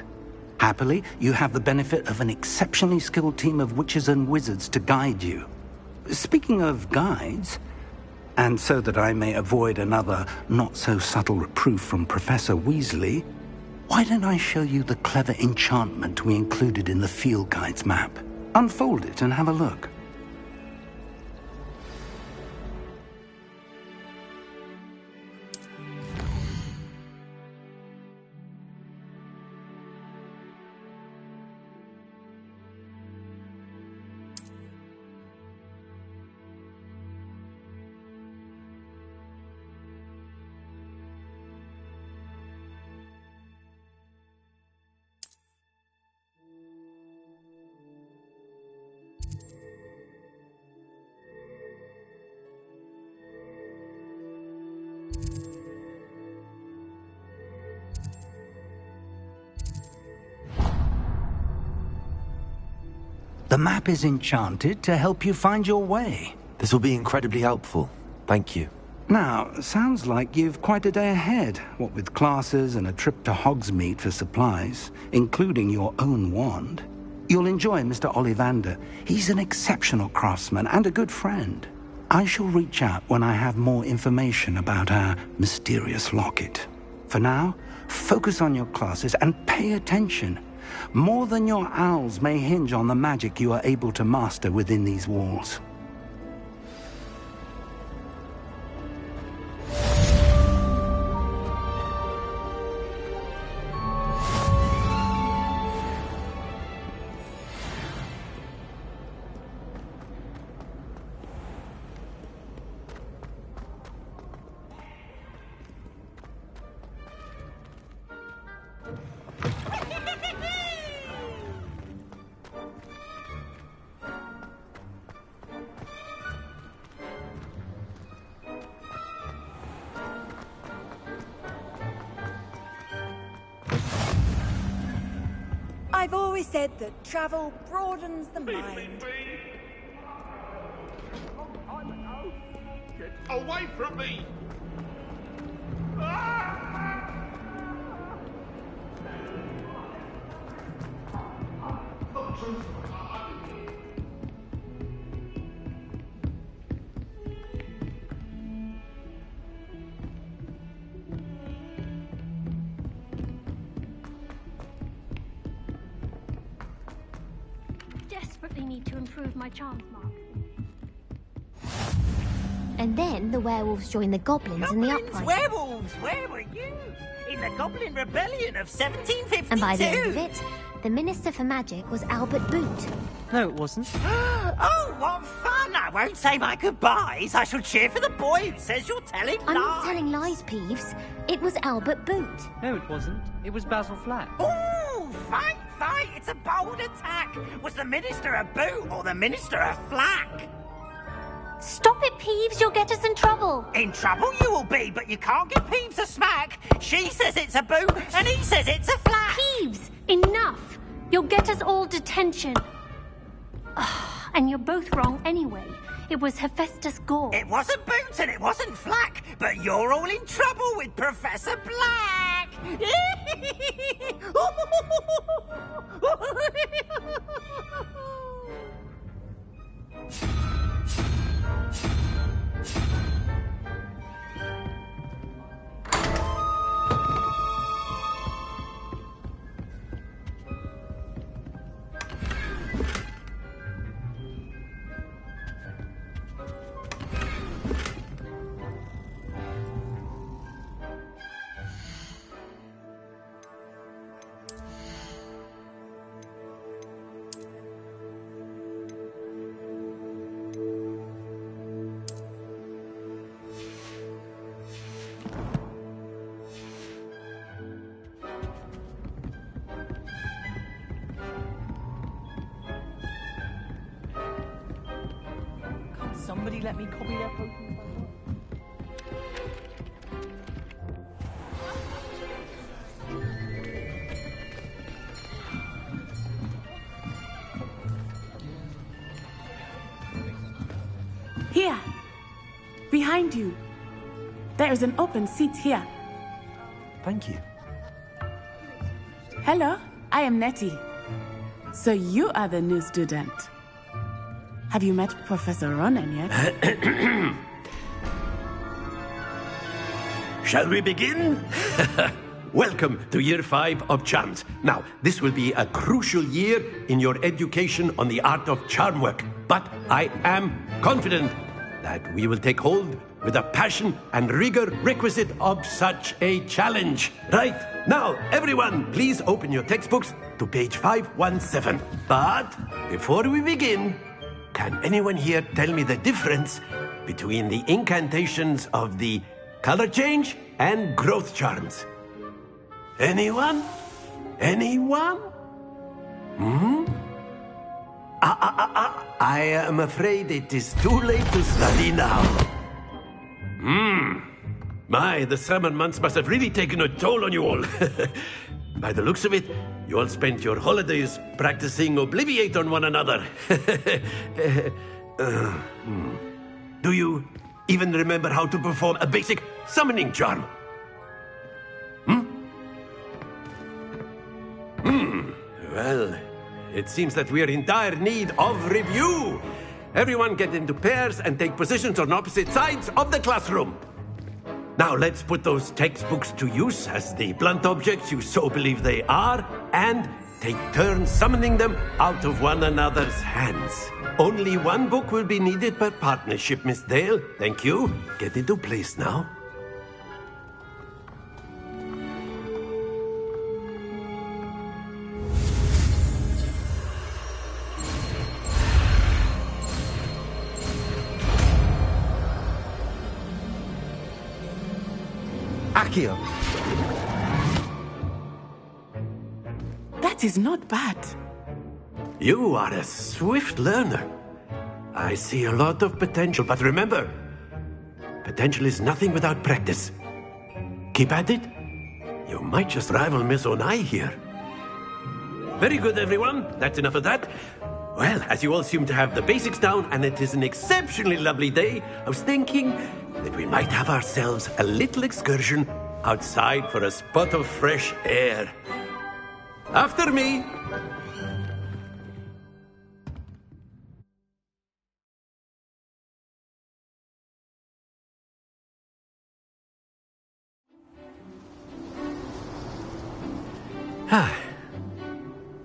Happily, you have the benefit of an exceptionally skilled team of witches and wizards to guide you. Speaking of guides, and so that I may avoid another not-so-subtle reproof from Professor Weasley, why don't I show you the clever enchantment we included in the field guide's map? Unfold it and have a look. The map is enchanted to help you find your way. This will be incredibly helpful. Thank you. Now, sounds like you've quite a day ahead, what with classes and a trip to Hogsmeade for supplies, including your own wand. You'll enjoy Mr. Ollivander. He's an exceptional craftsman and a good friend. I shall reach out when I have more information about our mysterious locket. For now, focus on your classes and pay attention. More than your owls may hinge on the magic you are able to master within these walls. I've always said that travel broadens the mind. Get away from me! Desperately need to improve my charms mark. And then the werewolves joined the goblins in the uprising. Werewolves, where were you? In the Goblin Rebellion of 1752. And by the end of it, the Minister for Magic was Albert Boot. No, it wasn't. Oh, what fun! I won't say my goodbyes. I shall cheer for the boy who says you're telling lies. I'm not telling lies, Peeves. It was Albert Boot. No, it wasn't. It was Basil Flack. Ooh, fight! It's a bold attack. Was the Minister a boot or the Minister a flack? Stop it, Peeves. You'll get us in trouble. In trouble you will be, but you can't give Peeves a smack. She says it's a boot, and he says it's a flack. Peeves, enough. You'll get us all detention. And you're both wrong anyway. It was Hephaestus Gore. It wasn't Boot and it wasn't Flack, but you're all in trouble with Professor Black. Somebody let me copy their potions. Here! Behind you. There is an open seat here. Thank you. Hello, I am Nettie. So you are the new student. Have you met Professor Ronan yet? Shall we begin? Welcome to Year 5 of Charms. Now, this will be a crucial year in your education on the art of charm work. But I am confident that we will take hold with the passion and rigor requisite of such a challenge. Right, now, everyone, please open your textbooks to page 517. But before we begin, can anyone here tell me the difference between the incantations of the color change and growth charms? Anyone? Anyone? I am afraid it is too late to study now. My, the summer months must have really taken a toll on you all. By the looks of it, you all spent your holidays practicing Obliviate on one another. Do you even remember how to perform a basic summoning charm? Well, it seems that we are in dire need of review. Everyone get into pairs and take positions on opposite sides of the classroom. Now let's put those textbooks to use as the blunt objects you so believe they are, and take turns summoning them out of one another's hands. Only one book will be needed per partnership, Miss Dale. Thank you. Get into place now. Accio. That is not bad. You are a swift learner. I see a lot of potential, but remember, potential is nothing without practice. Keep at it. You might just rival Miss Onai here. Very good, everyone. That's enough of that. Well, as you all seem to have the basics down, and it is an exceptionally lovely day, I was thinking that we might have ourselves a little excursion outside for a spot of fresh air. After me.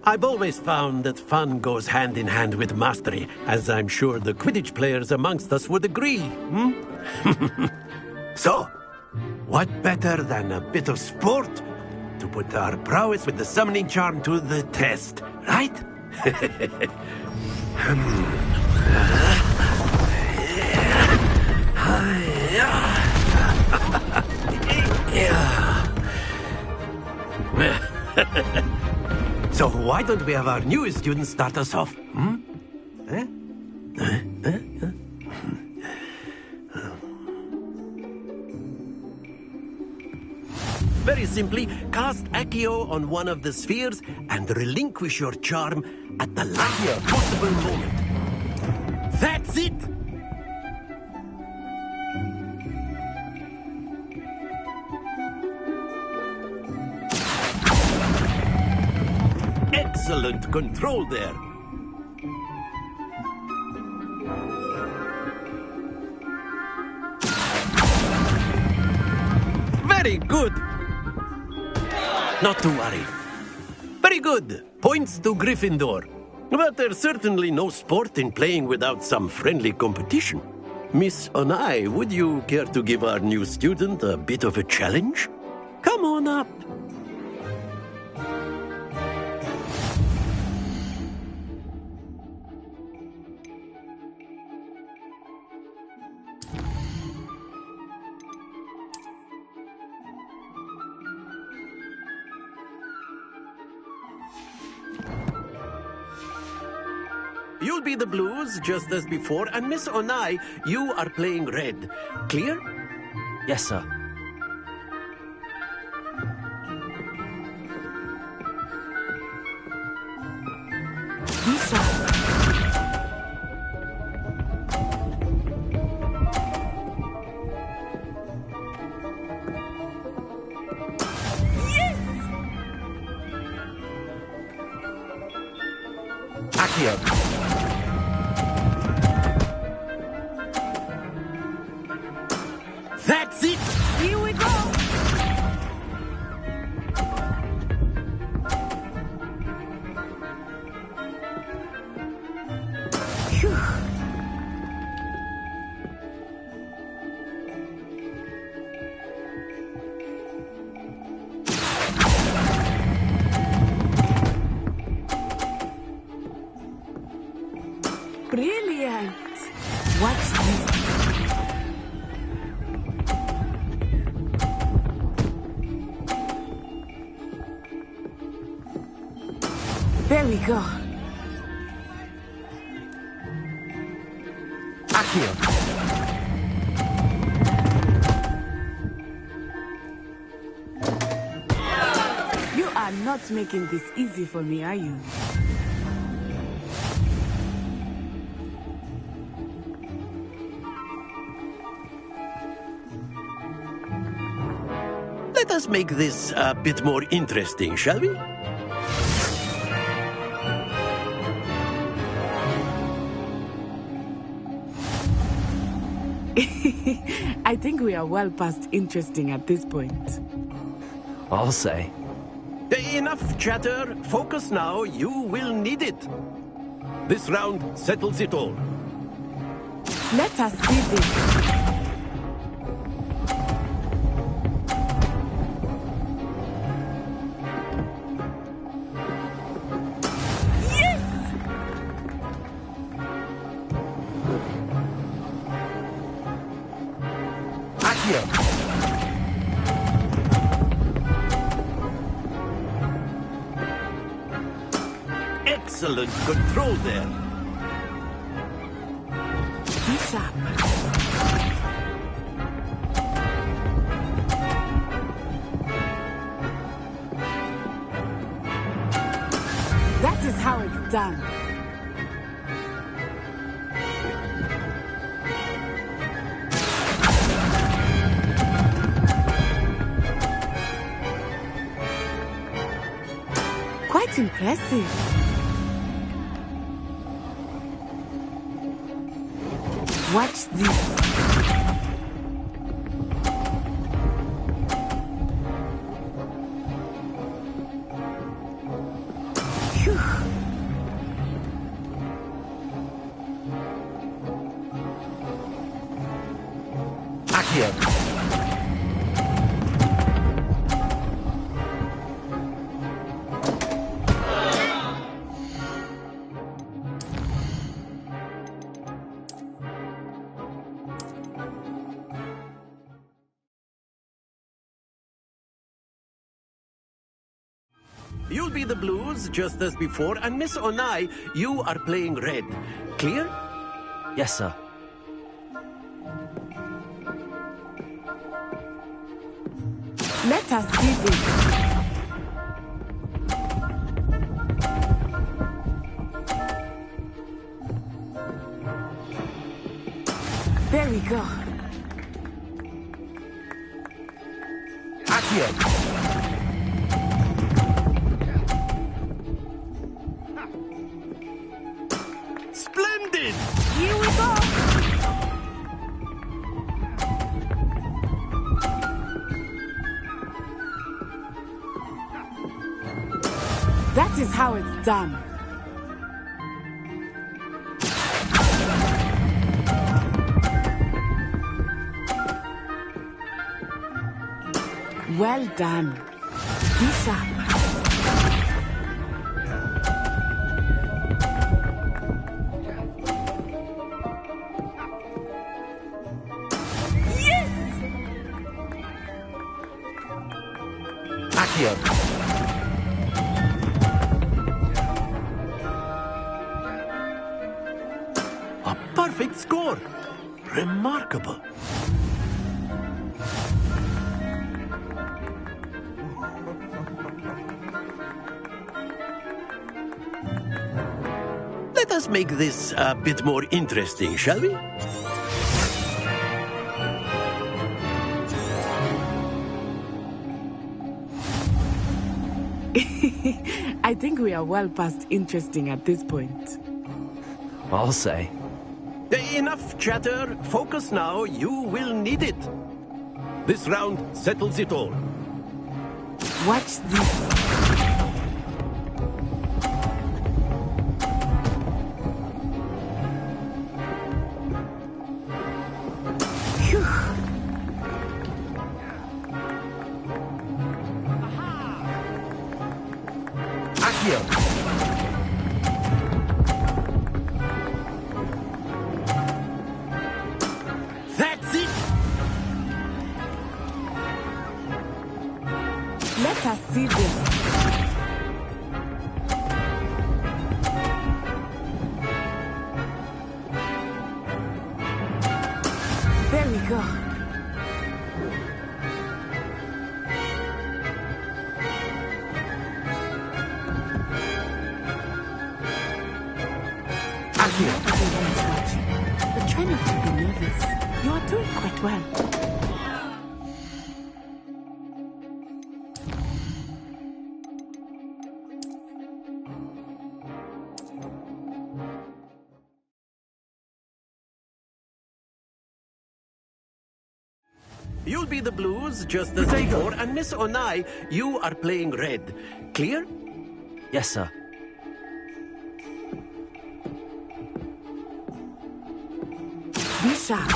I've always found that fun goes hand in hand with mastery, as I'm sure the Quidditch players amongst us would agree. So, what better than a bit of sport to put our prowess with the summoning charm to the test, right? So why don't we have our newest student start us off? Very simply, cast Accio on one of the spheres and relinquish your charm at the last possible moment. That's it! Excellent control there. Very good. Not to worry. Very good. Points to Gryffindor. But there's certainly no sport in playing without some friendly competition. Miss Onai, would you care to give our new student a bit of a challenge? Come on up. You'll be the blues, just as before, and Miss Onai, you are playing red. Clear? Yes, sir. Accio. That's it! Here we go! Phew. Brilliant! Watch this. There we go. Accio. You are not making this easy for me, are you? Let us make this a bit more interesting, shall we? I think we are well past interesting at this point. I'll say. Enough chatter. Focus now. You will need it. This round settles it all. Let us see this. Excellent control there. Be sharp. That is how it's done. Quite impressive. Watch this. Phew. Accio. You'll be the blues, just as before, and Miss Onai, you are playing red. Clear? Yes, sir. Let us see this. There we go. Accio. Splendid! Here we go! That is how it's done. Well done. Be sharp. Accio. A perfect score. Remarkable. Let us make this a bit more interesting, shall we? I think we are well past interesting at this point. I'll say. Enough chatter. Focus now. You will need it. This round settles it all. Watch this. That's it! Let us see this. There we go. But try not to be nervous. You are doing quite well. You'll be the blues just as before, and Miss Onai, you are playing red. Clear? Yes, sir. Be sharp.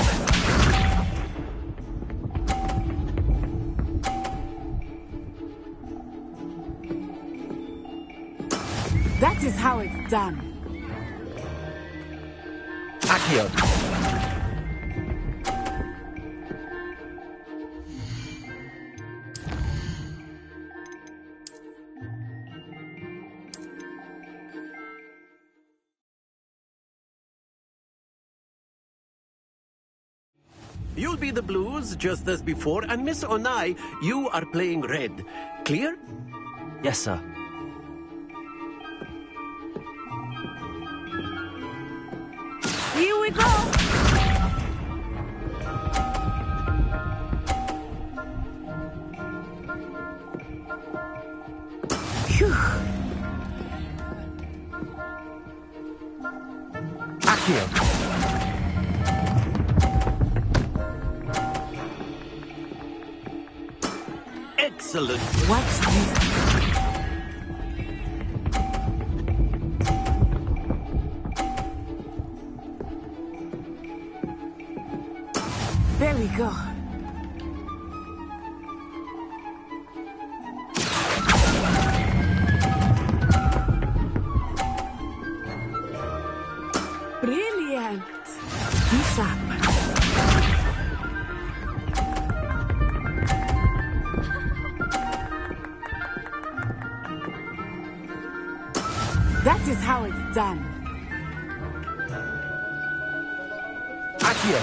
That is how it's done. Accio. You'll be the blues just as before, and Miss Onai, you are playing red. Clear? Yes, sir. Here we go. Phew. Accio. Excellent. What's this? There we go. Brilliant. Be sharp. That is how it's done. Accio.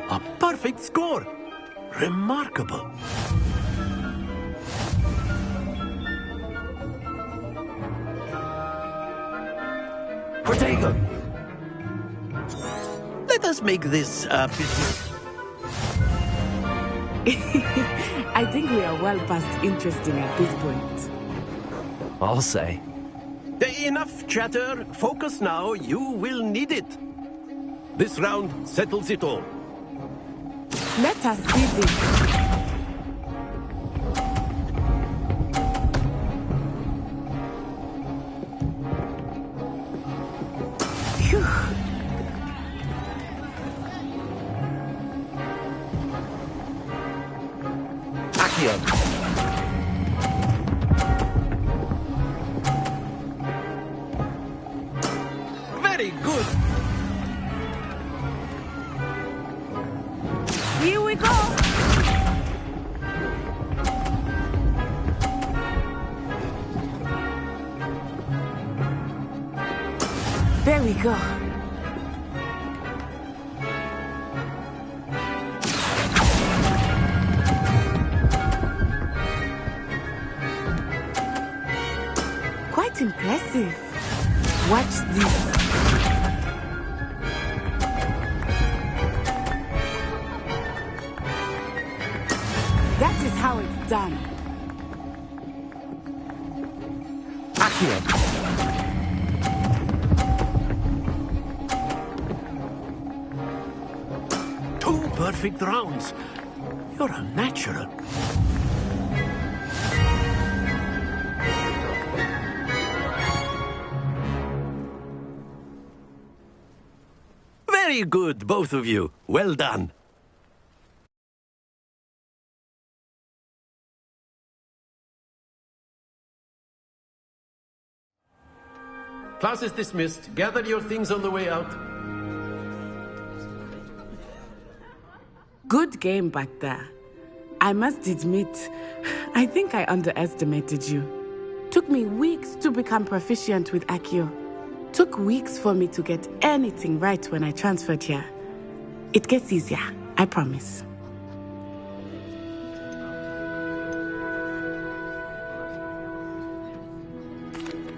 A perfect score. Remarkable. Protego. Let us make this business. I think we are well past interesting at this point. I'll say. Enough chatter. Focus now. You will need it. This round settles it all. Let us see this. Phew. Accio. Very good. Here we go. There we go. Quite impressive. Watch this. That is how it's done. here. Two perfect rounds. You're a natural. Very good, both of you. Well done. Class is dismissed. Gather your things on the way out. Good game back there. I must admit, I think I underestimated you. Took me weeks to become proficient with Accio. Took weeks for me to get anything right when I transferred here. It gets easier, I promise.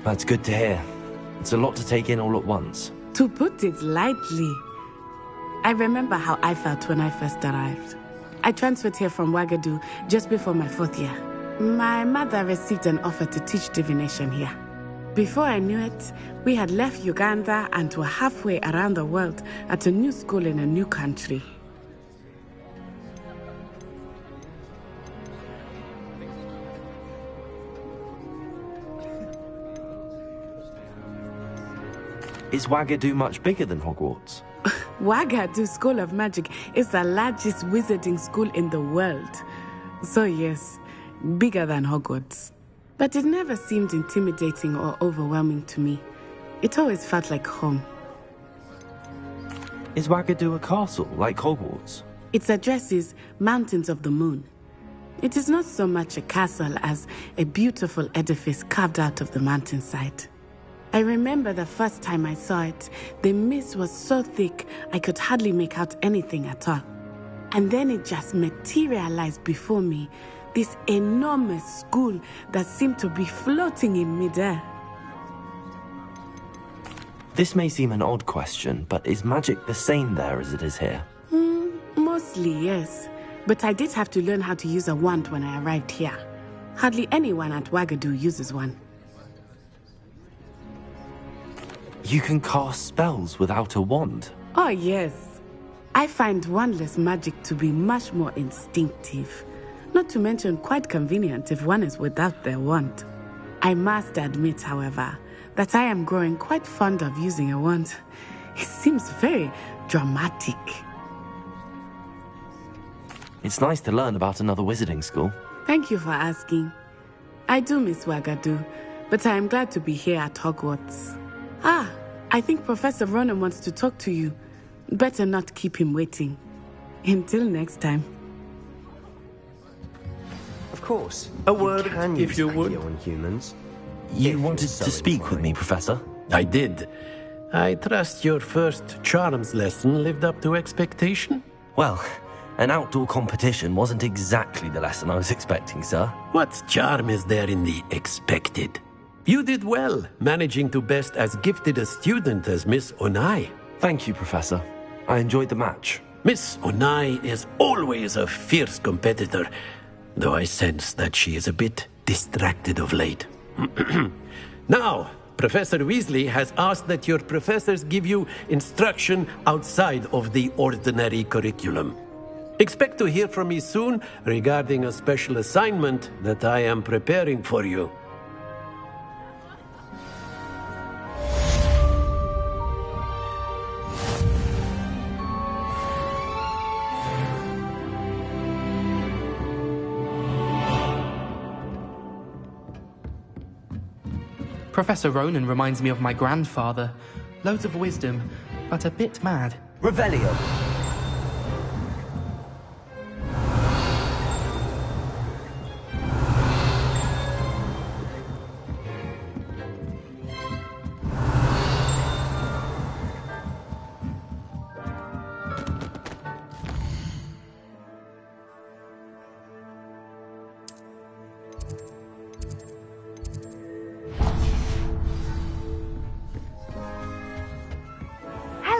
That's good to hear. It's a lot to take in all at once. To put it lightly, I remember how I felt when I first arrived. I transferred here from Wagadu just before my 4th year. My mother received an offer to teach divination here. Before I knew it, we had left Uganda and were halfway around the world at a new school in a new country. Is Wagadu much bigger than Hogwarts? Wagadu School of Magic is the largest wizarding school in the world. So yes, bigger than Hogwarts. But it never seemed intimidating or overwhelming to me. It always felt like home. Is Wagadu a castle, like Hogwarts? Its address is Mountains of the Moon. It is not so much a castle as a beautiful edifice carved out of the mountainside. I remember the first time I saw it, the mist was so thick I could hardly make out anything at all. And then it just materialized before me, this enormous school that seemed to be floating in midair. This may seem an odd question, but is magic the same there as it is here? Mostly, yes. But I did have to learn how to use a wand when I arrived here. Hardly anyone at Wagadu uses one. You can cast spells without a wand? Oh, yes. I find wandless magic to be much more instinctive. Not to mention quite convenient if one is without their wand. I must admit, however, that I am growing quite fond of using a wand. It seems very dramatic. It's nice to learn about another wizarding school. Thank you for asking. I do miss Wagadu, but I am glad to be here at Hogwarts. Ah, I think Professor Ronan wants to talk to you. Better not keep him waiting. Until next time. Of course. A word, if you would. On humans. You wanted to speak with me, Professor? I did. I trust your first charms lesson lived up to expectation? Well, an outdoor competition wasn't exactly the lesson I was expecting, sir. What charm is there in the expected? You did well, managing to best as gifted a student as Miss Onai. Thank you, Professor. I enjoyed the match. Miss Onai is always a fierce competitor, though I sense that she is a bit distracted of late. Now, Professor Weasley has asked that your professors give you instruction outside of the ordinary curriculum. Expect to hear from me soon regarding a special assignment that I am preparing for you. Professor Ronan reminds me of my grandfather. Loads of wisdom, but a bit mad. Revelio.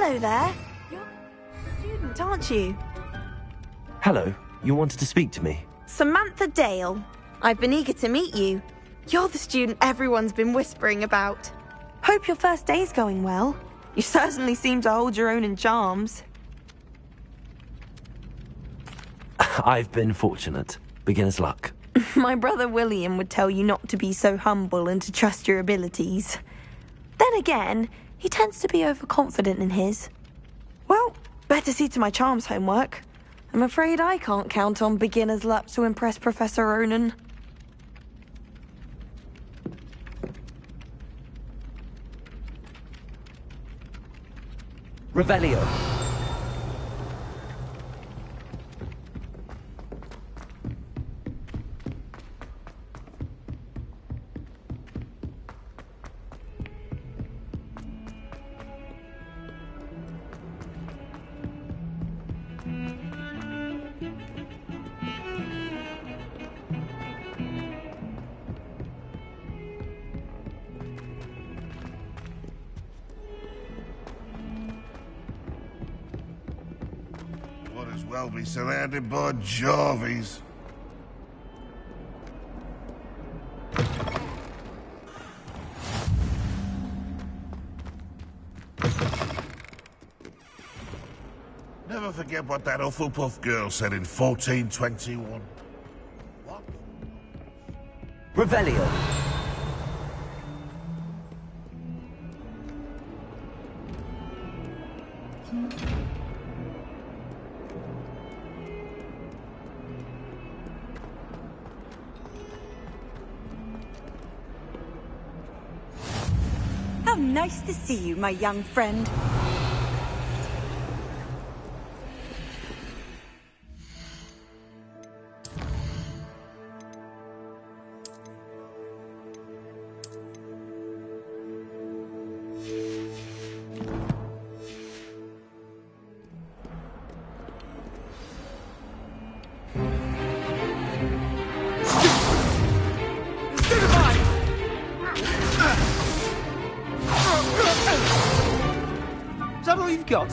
Hello there. You're a student, aren't you? Hello, you wanted to speak to me? Samantha Dale. I've been eager to meet you. You're the student everyone's been whispering about. Hope your first day's going well. You certainly seem to hold your own in charms. I've been fortunate. Beginner's luck. My brother William would tell you not to be so humble and to trust your abilities. Then again, he tends to be overconfident in his. Well, better see to my charms homework. I'm afraid I can't count on beginner's luck to impress Professor Ronan. Revelio. Might as well be surrounded by Jarvies. Never forget what that Hufflepuff girl said in 1421. What? Revelio. How nice to see you, my young friend. Is that all you've got?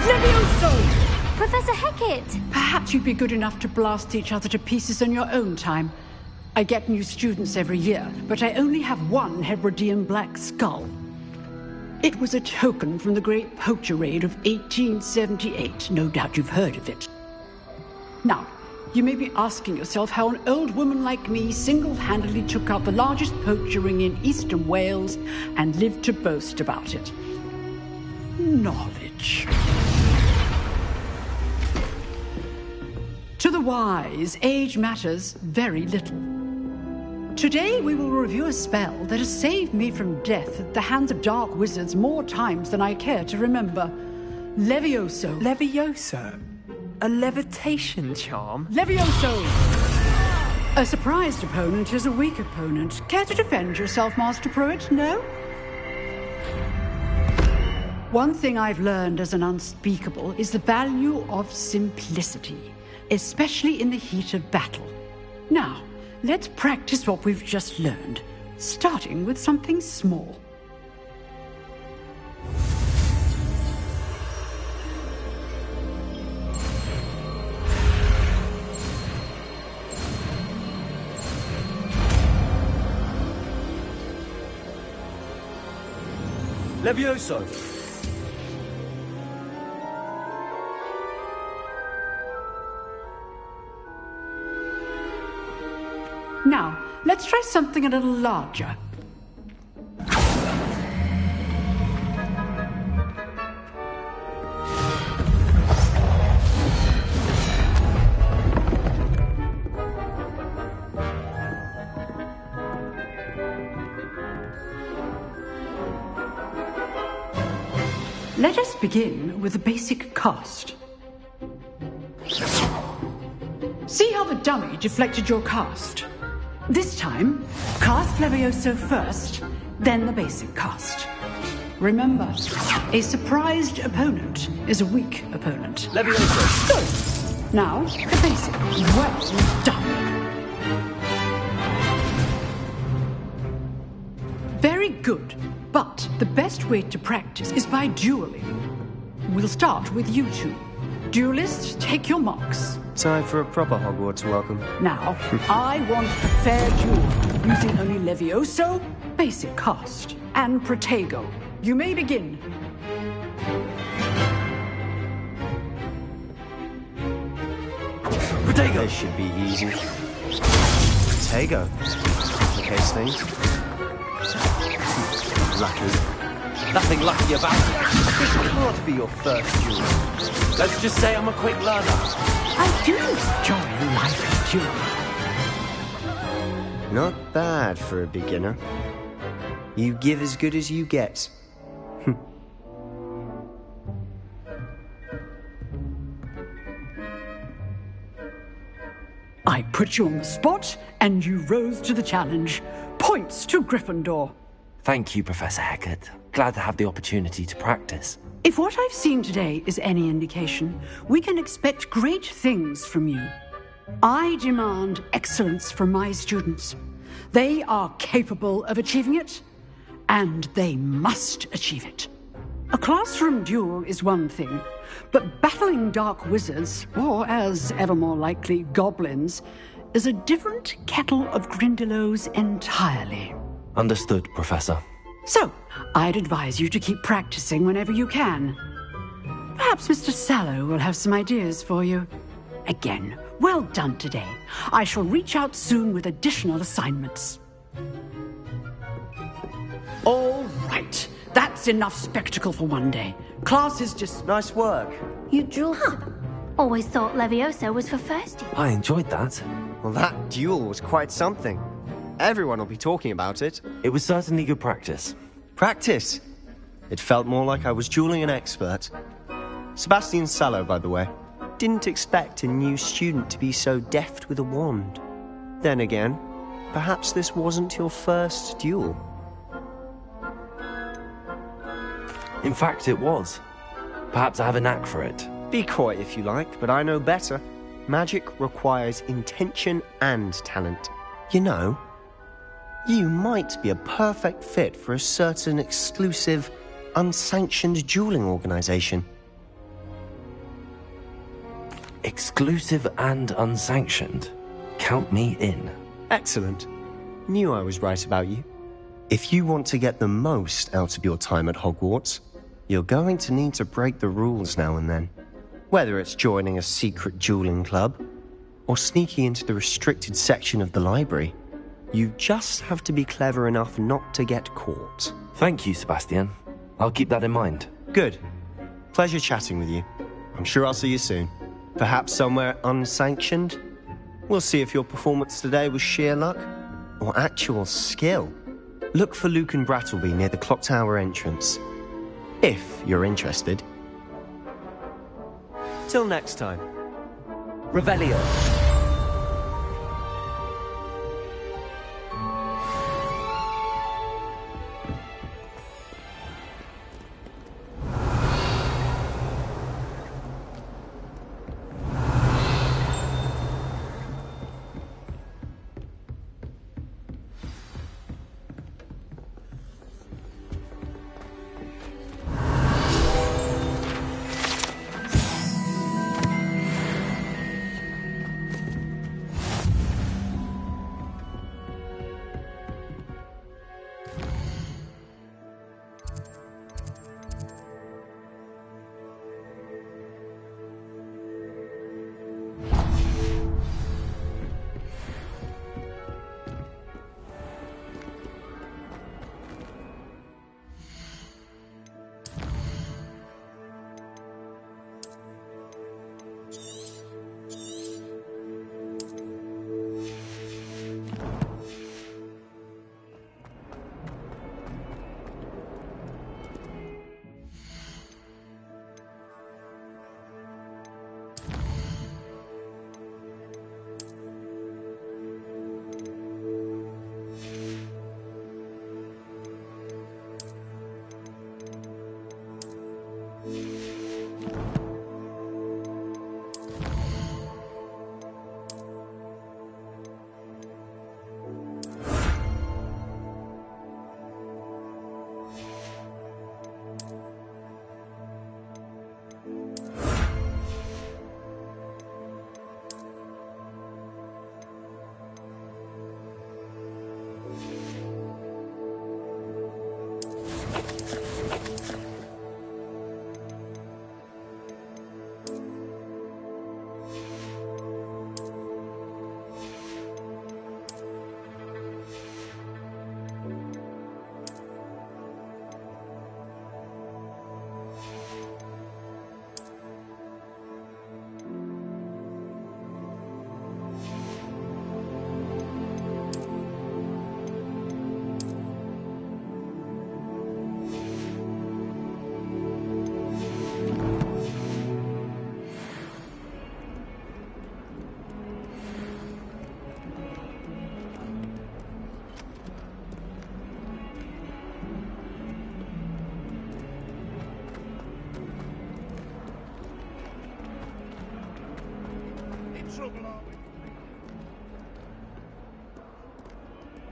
Levioso! Professor Hecat! Perhaps you'd be good enough to blast each other to pieces in your own time. I get new students every year, but I only have one Hebridean black skull. It was a token from the Great Poacher Raid of 1878. No doubt you've heard of it. Now, you may be asking yourself how an old woman like me single-handedly took out the largest poacher ring in eastern Wales and lived to boast about it. Knowledge. To the wise, age matters very little. Today we will review a spell that has saved me from death at the hands of dark wizards more times than I care to remember. Levioso. Levioso? A levitation charm? Levioso! A surprised opponent is a weak opponent. Care to defend yourself, Master Pruitt? No? One thing I've learned as an unspeakable is the value of simplicity, especially in the heat of battle. Now, let's practice what we've just learned, starting with something small. Levioso. Now, let's try something a little larger. Let us begin with the basic cast. See how the dummy deflected your cast? This time, cast Levioso first, then the basic cast. Remember, a surprised opponent is a weak opponent. Levioso. Good. Now, the basic. Well done. Very good. But the best way to practice is by dueling. We'll start with you two. Duelists, take your marks. Time for a proper Hogwarts welcome. Now, I want a fair duel, using only Levioso, basic cast, and Protego. You may begin. Protego! This should be easy. Protego. Case things. Lucky. Nothing lucky about it. This can't be your first duel. Let's just say I'm a quick learner. I do enjoy life duel. Not bad for a beginner. You give as good as you get. I put you on the spot, and you rose to the challenge. Points to Gryffindor. Thank you, Professor Hecat. Glad to have the opportunity to practice. If what I've seen today is any indication, we can expect great things from you. I demand excellence from my students. They are capable of achieving it, and they must achieve it. A classroom duel is one thing, but battling dark wizards, or as ever more likely, goblins, is a different kettle of Grindylows entirely. Understood, Professor. So, I'd advise you to keep practicing whenever you can. Perhaps Mr. Sallow will have some ideas for you. Again, well done today. I shall reach out soon with additional assignments. All right. That's enough spectacle for one day. Class is just... Nice work. You drew... Huh. Always thought Levioso was for first year. I enjoyed that. Well, that duel was quite something. Everyone will be talking about it. It was certainly good practice. Practice? It felt more like I was dueling an expert. Sebastian Sallow, by the way. Didn't expect a new student to be so deft with a wand. Then again, perhaps this wasn't your first duel. In fact, it was. Perhaps I have a knack for it. Be coy if you like, but I know better. Magic requires intention and talent. You know, you might be a perfect fit for a certain exclusive, unsanctioned dueling organization. Exclusive and unsanctioned? Count me in. Excellent. Knew I was right about you. If you want to get the most out of your time at Hogwarts, you're going to need to break the rules now and then. Whether it's joining a secret dueling club, or sneaking into the restricted section of the library, you just have to be clever enough not to get caught. Thank you, Sebastian. I'll keep that in mind. Good. Pleasure chatting with you. I'm sure I'll see you soon. Perhaps somewhere unsanctioned? We'll see if your performance today was sheer luck, or actual skill. Look for Luke and Brattleby near the clock tower entrance. If you're interested. Till next time. Revelio.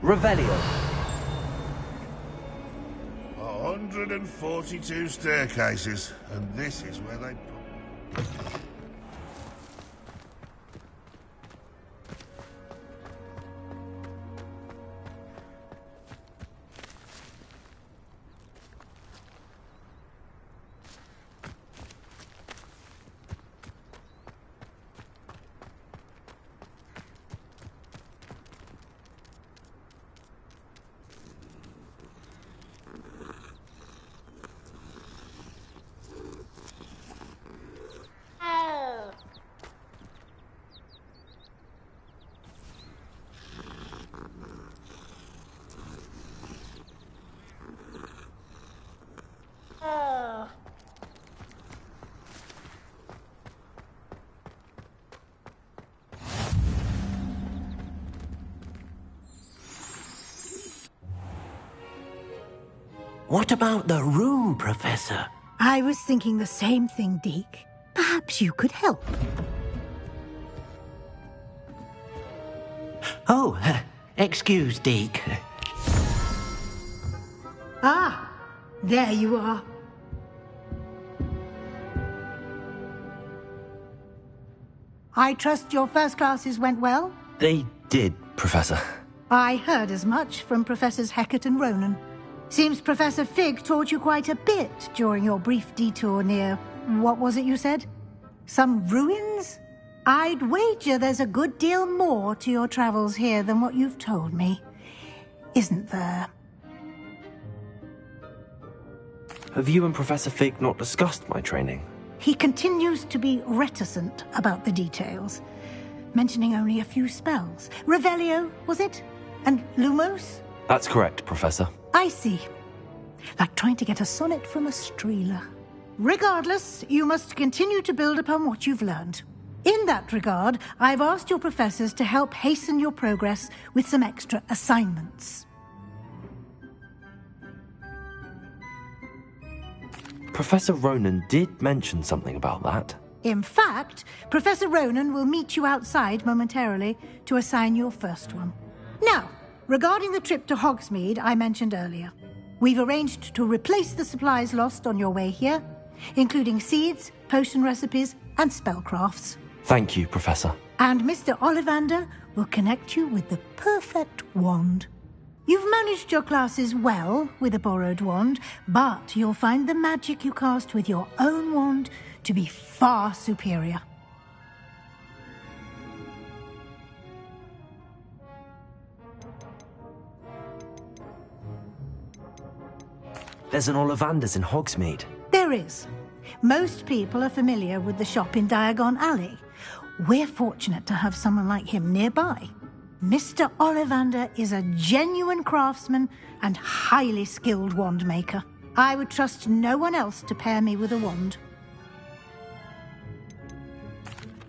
Revelio. 142 staircases, and this is where they put... What about the room, Professor? I was thinking the same thing, Deke. Perhaps you could help. Oh, excuse, Deke. Ah, there you are. I trust your first classes went well? They did, Professor. I heard as much from Professors Hecat and Ronan. Seems Professor Fig taught you quite a bit during your brief detour near... what was it you said? Some ruins? I'd wager there's a good deal more to your travels here than what you've told me. Isn't there? Have you and Professor Fig not discussed my training? He continues to be reticent about the details, mentioning only a few spells. Revelio, was it? And Lumos? That's correct, Professor. I see. Like trying to get a sonnet from a streeler. Regardless, you must continue to build upon what you've learned. In that regard, I've asked your professors to help hasten your progress with some extra assignments. Professor Ronan did mention something about that. In fact, Professor Ronan will meet you outside momentarily to assign your first one. Now, regarding the trip to Hogsmeade I mentioned earlier, we've arranged to replace the supplies lost on your way here, including seeds, potion recipes, and spellcrafts. Thank you, Professor. And Mr. Ollivander will connect you with the perfect wand. You've managed your classes well with a borrowed wand, but you'll find the magic you cast with your own wand to be far superior. There's an Ollivander's in Hogsmeade. There is. Most people are familiar with the shop in Diagon Alley. We're fortunate to have someone like him nearby. Mr. Ollivander is a genuine craftsman and highly skilled wand maker. I would trust no one else to pair me with a wand.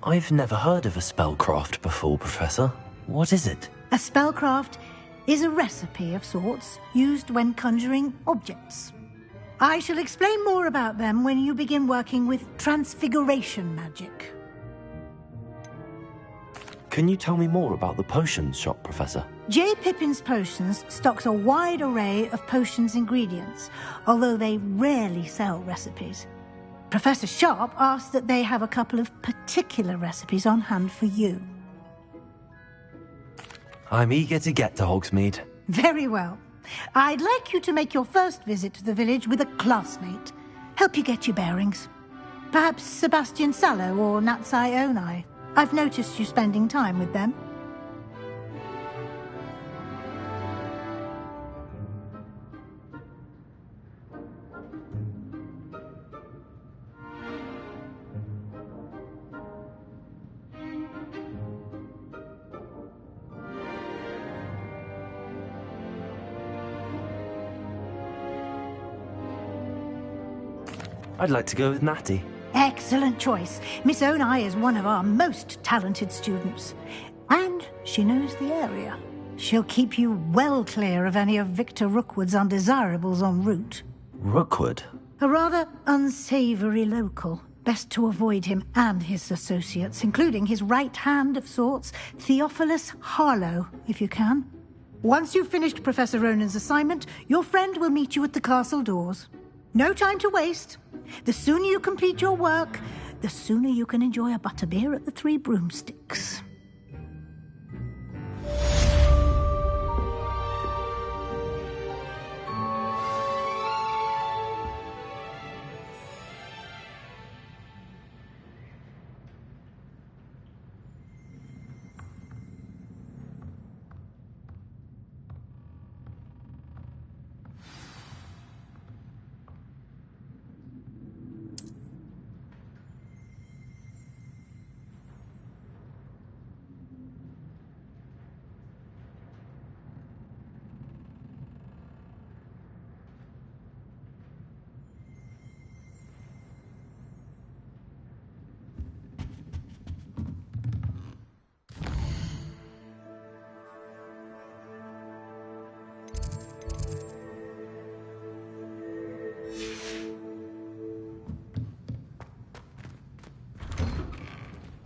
I've never heard of a spellcraft before, Professor. What is it? A spellcraft is a recipe of sorts used when conjuring objects. I shall explain more about them when you begin working with transfiguration magic. Can you tell me more about the potions shop, Professor? J. Pippin's Potions stocks a wide array of potions ingredients, although they rarely sell recipes. Professor Sharp asked that they have a couple of particular recipes on hand for you. I'm eager to get to Hogsmeade. Very well. I'd like you to make your first visit to the village with a classmate. Help you get your bearings. Perhaps Sebastian Sallow or Natsai Onai. I've noticed you spending time with them. I'd like to go with Natty. Excellent choice. Miss Onai is one of our most talented students. And she knows the area. She'll keep you well clear of any of Victor Rookwood's undesirables en route. Rookwood? A rather unsavoury local. Best to avoid him and his associates, including his right hand of sorts, Theophilus Harlow, if you can. Once you've finished Professor Ronan's assignment, your friend will meet you at the castle doors. No time to waste. The sooner you complete your work, the sooner you can enjoy a butterbeer at the Three Broomsticks.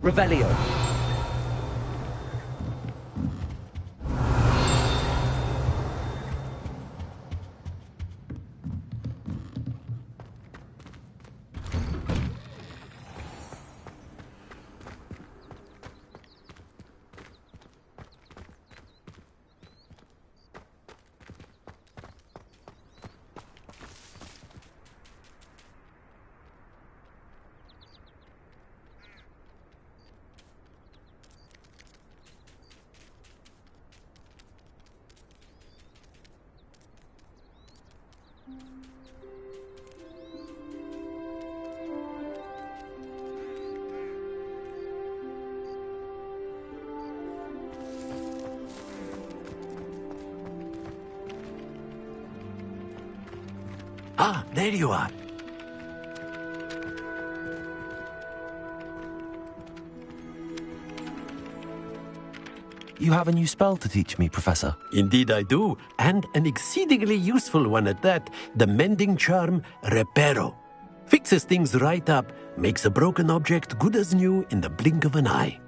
Revelio. Ah, there you are. You have a new spell to teach me, Professor. Indeed I do, and an exceedingly useful one at that. The mending charm, Reparo. Fixes things right up, makes a broken object good as new in the blink of an eye.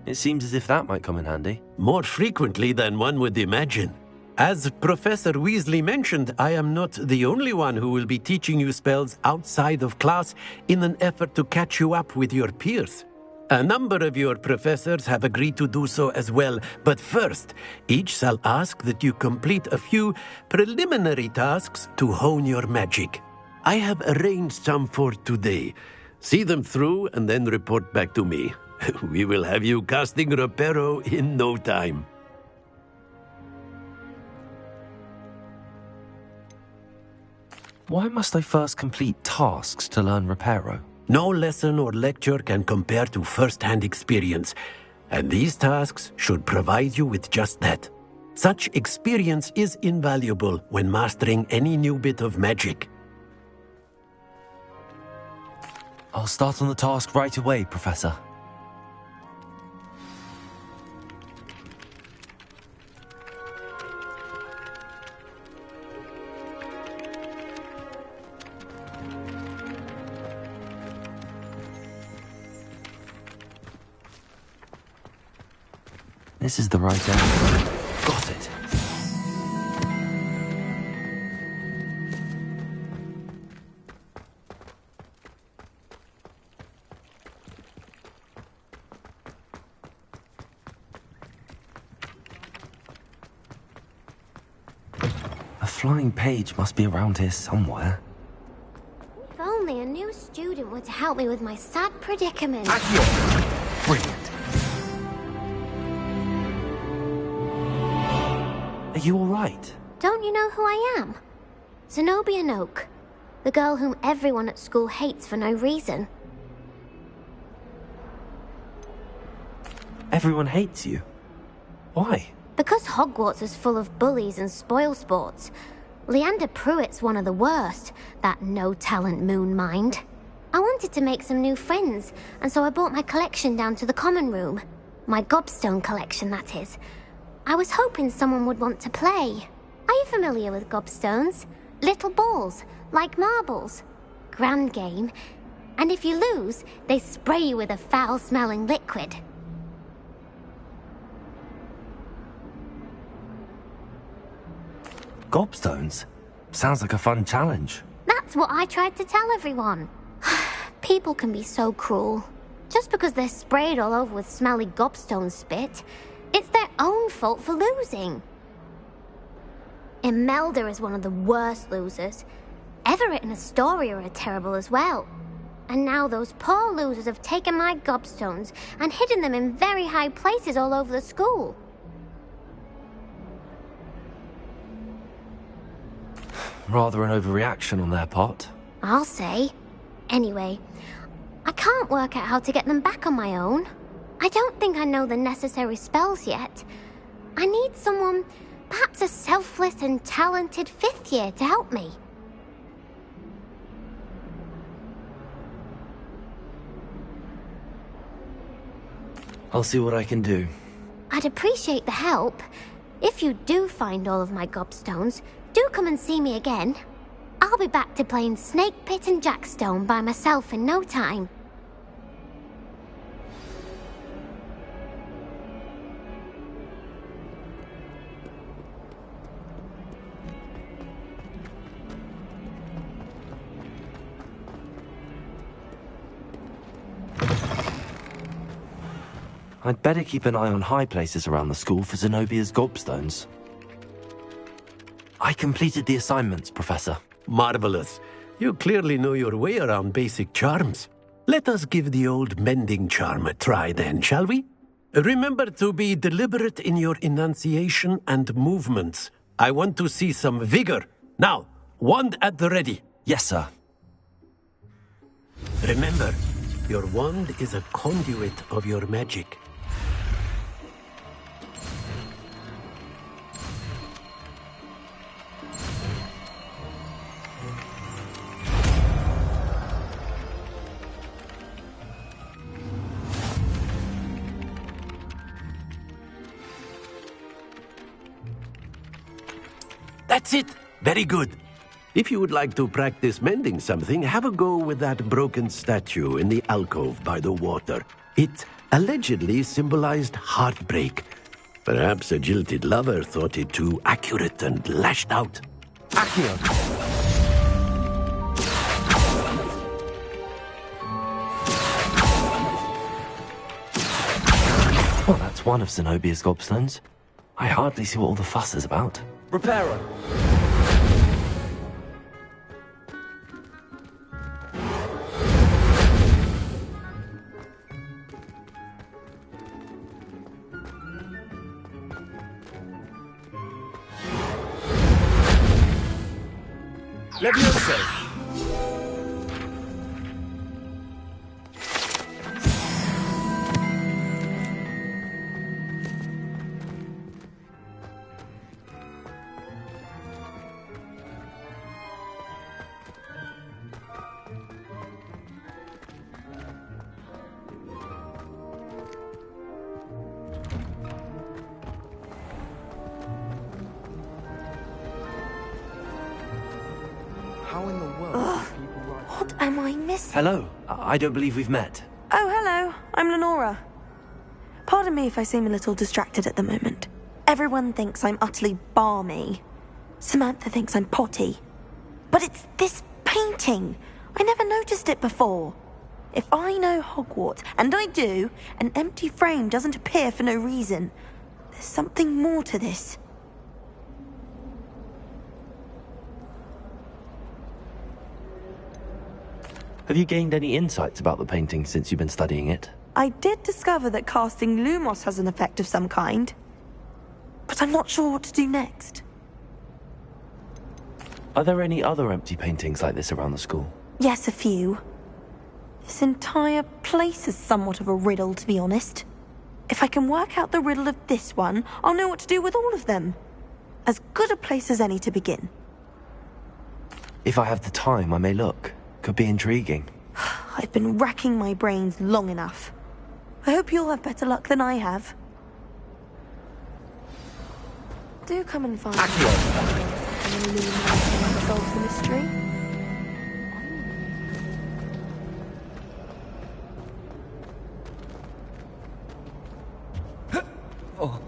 It seems as if that might come in handy. More frequently than one would imagine. As Professor Weasley mentioned, I am not the only one who will be teaching you spells outside of class in an effort to catch you up with your peers. A number of your professors have agreed to do so as well, but first, each shall ask that you complete a few preliminary tasks to hone your magic. I have arranged some for today. See them through and then report back to me. We will have you casting Reparo in no time. Why must I first complete tasks to learn Reparo? No lesson or lecture can compare to first-hand experience, and these tasks should provide you with just that. Such experience is invaluable when mastering any new bit of magic. I'll start on the task right away, Professor. This is the right end. Got it. A flying page must be around here somewhere. If only a new student were to help me with my sad predicament. Brilliant. Are you all right? Don't you know who I am? Zenobia Noak, the girl whom everyone at school hates for no reason. Everyone hates you. Why? Because Hogwarts is full of bullies and spoilsports. Leander Pruitt's one of the worst, that no-talent moon mind. I wanted to make some new friends, and so I brought my collection down to the common room. My gobstone collection, that is. I was hoping someone would want to play. Are you familiar with gobstones? Little balls, like marbles. Grand game. And if you lose, they spray you with a foul-smelling liquid. Gobstones? Sounds like a fun challenge. That's what I tried to tell everyone. People can be so cruel. Just because they're sprayed all over with smelly gobstone spit, it's their own fault for losing. Imelda is one of the worst losers. Everett and Astoria are terrible as well. And now those poor losers have taken my gobstones and hidden them in very high places all over the school. Rather an overreaction on their part. I'll say. Anyway, I can't work out how to get them back on my own. I don't think I know the necessary spells yet. I need someone, perhaps a selfless and talented 5th year to help me. I'll see what I can do. I'd appreciate the help. If you do find all of my gobstones, do come and see me again. I'll be back to playing Snake Pit and Jackstone by myself in no time. I'd better keep an eye on high places around the school for Zenobia's gobstones. I completed the assignments, Professor. Marvelous. You clearly know your way around basic charms. Let us give the old mending charm a try then, shall we? Remember to be deliberate in your enunciation and movements. I want to see some vigor. Now, wand at the ready. Yes, sir. Remember, your wand is a conduit of your magic. That's it. Very good. If you would like to practice mending something, have a go with that broken statue in the alcove by the water. It allegedly symbolized heartbreak. Perhaps a jilted lover thought it too accurate and lashed out. Accio! Well, that's one of Zenobia's gobstones. I hardly see what all the fuss is about. Reparo! Levioso! How in the world do people write... What am I missing? Hello. I don't believe we've met. Oh, hello. I'm Lenora. Pardon me if I seem a little distracted at the moment. Everyone thinks I'm utterly balmy. Samantha thinks I'm potty. But it's this painting. I never noticed it before. If I know Hogwarts, and I do, an empty frame doesn't appear for no reason. There's something more to this. Have you gained any insights about the painting since you've been studying it? I did discover that casting Lumos has an effect of some kind. But I'm not sure what to do next. Are there any other empty paintings like this around the school? Yes, a few. This entire place is somewhat of a riddle, to be honest. If I can work out the riddle of this one, I'll know what to do with all of them. As good a place as any to begin. If I have the time, I may look. Could be intriguing. I've been racking my brains long enough. I hope you'll have better luck than I have. Do come and find me. And illuminate and solve the mystery. Oh.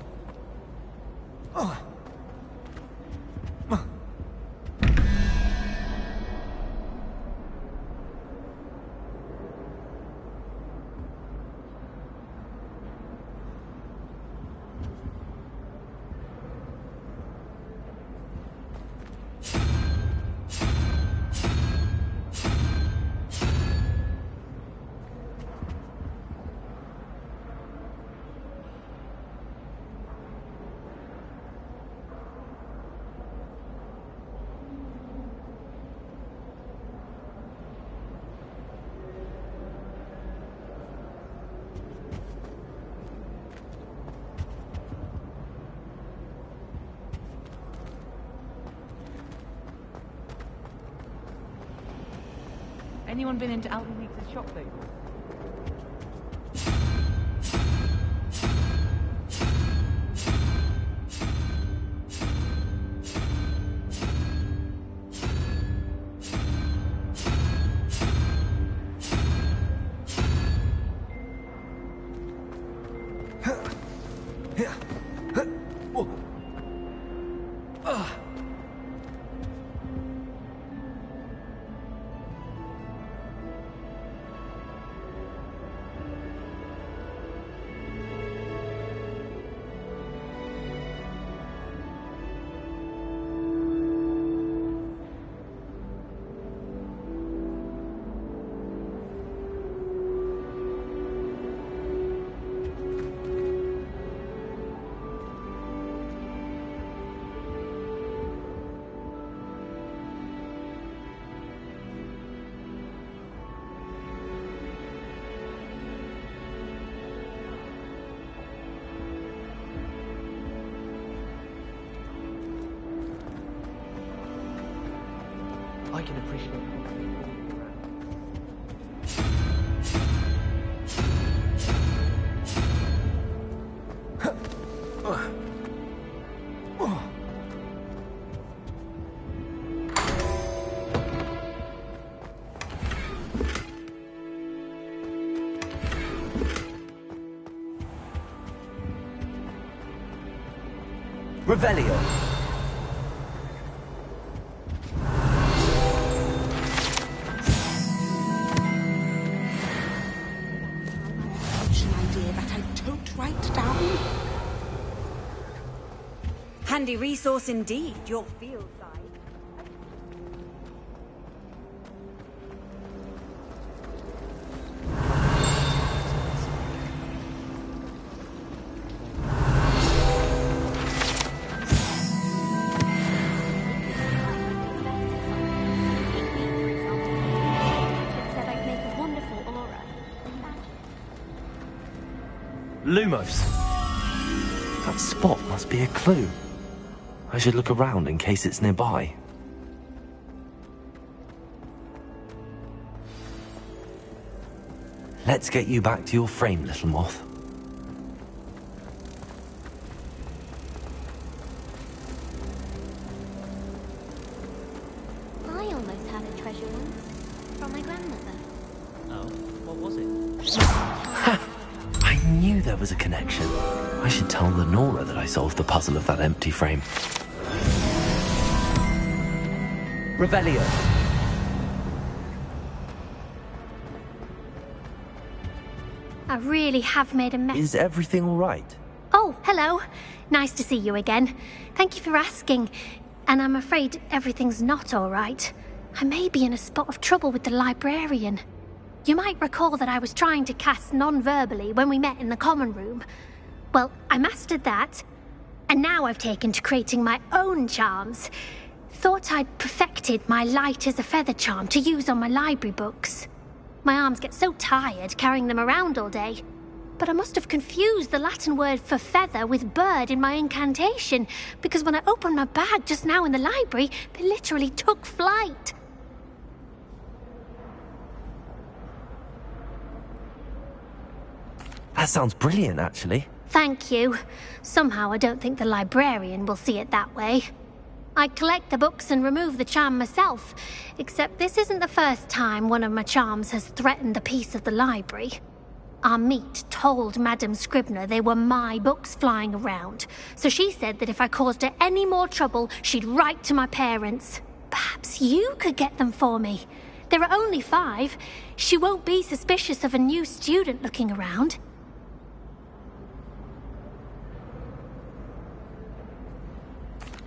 Anyone been into Alton Weeks' shop lately? I can appreciate Revelio. Handy resource indeed, your field side. Said I'd make a wonderful aura. Lumos. That spot must be a clue. I should look around in case it's nearby. Let's get you back to your frame, little moth. I almost had a treasure once from my grandmother. Oh, what was it? I knew there was a connection. I should tell Lenora that I solved the puzzle of that empty frame. Revelio. I really have made a mess. Is everything all right? Oh, hello. Nice to see you again. Thank you for asking. And I'm afraid everything's not all right. I may be in a spot of trouble with the librarian. You might recall that I was trying to cast non-verbally when we met in the common room. Well, I mastered that. And now I've taken to creating my own charms. Thought I'd perfected my light as a feather charm to use on my library books. My arms get so tired carrying them around all day. But I must have confused the Latin word for feather with bird in my incantation, because when I opened my bag just now in the library, they literally took flight. That sounds brilliant, actually. Thank you. Somehow I don't think the librarian will see it that way. I collect the books and remove the charm myself, except this isn't the first time one of my charms has threatened the peace of the library. Our meet told Madame Scribner they were my books flying around, so she said that if I caused her any more trouble, she'd write to my parents. Perhaps you could get them for me. There are only 5. She won't be suspicious of a new student looking around.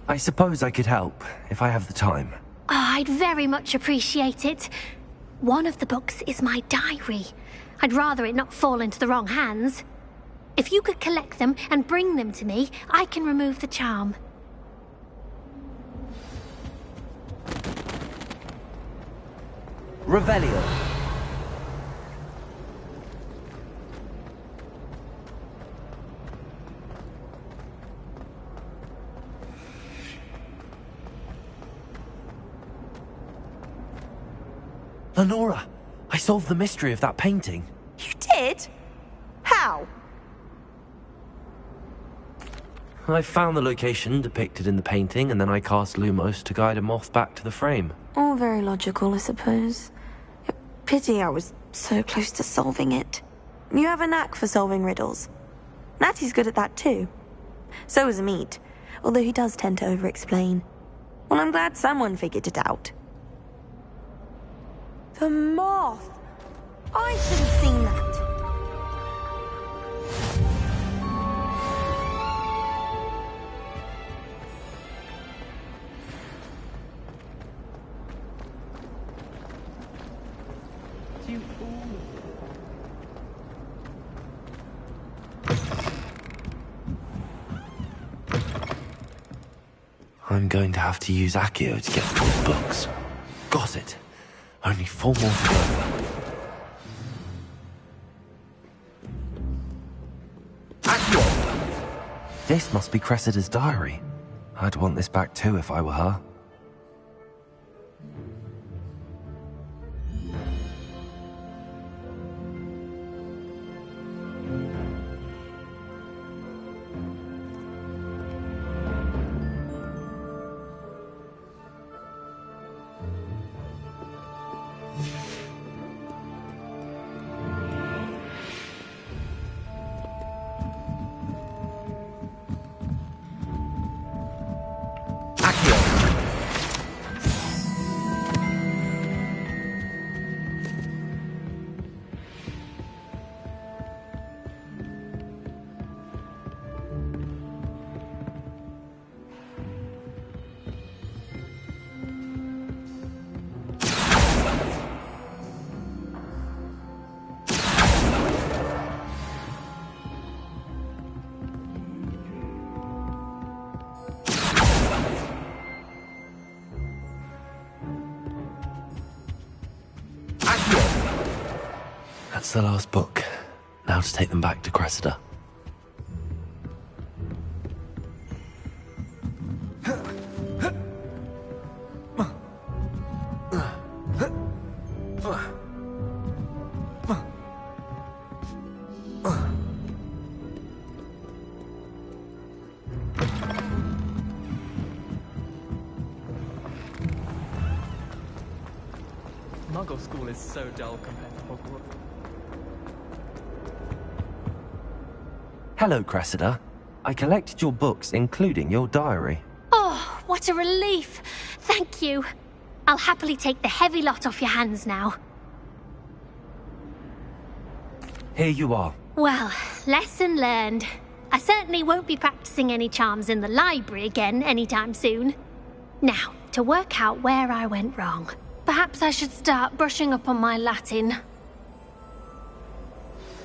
I suppose I could help, if I have the time. Oh, I'd very much appreciate it. One of the books is my diary. I'd rather it not fall into the wrong hands. If you could collect them and bring them to me, I can remove the charm. Revelio. Lenora, I solved the mystery of that painting. You did? How? I found the location depicted in the painting, and then I cast Lumos to guide a moth back to the frame. All very logical, I suppose. Pity I was so close to solving it. You have a knack for solving riddles. Natty's good at that too. So is Amit, although he does tend to over-explain. Well, I'm glad someone figured it out. The moth! I should have seen that. I'm going to have to use Accio to get through the books. Got it. Only 4 more to go. Accio! This must be Cressida's diary. I'd want this back too if I were her. That's the last book. Now to take them back to Cressida. Muggle school is so dull compared to Hogwarts. Hello, Cressida. I collected your books, including your diary. Oh, what a relief. Thank you. I'll happily take the heavy lot off your hands now. Here you are. Well, lesson learned. I certainly won't be practicing any charms in the library again anytime soon. Now, to work out where I went wrong. Perhaps I should start brushing up on my Latin.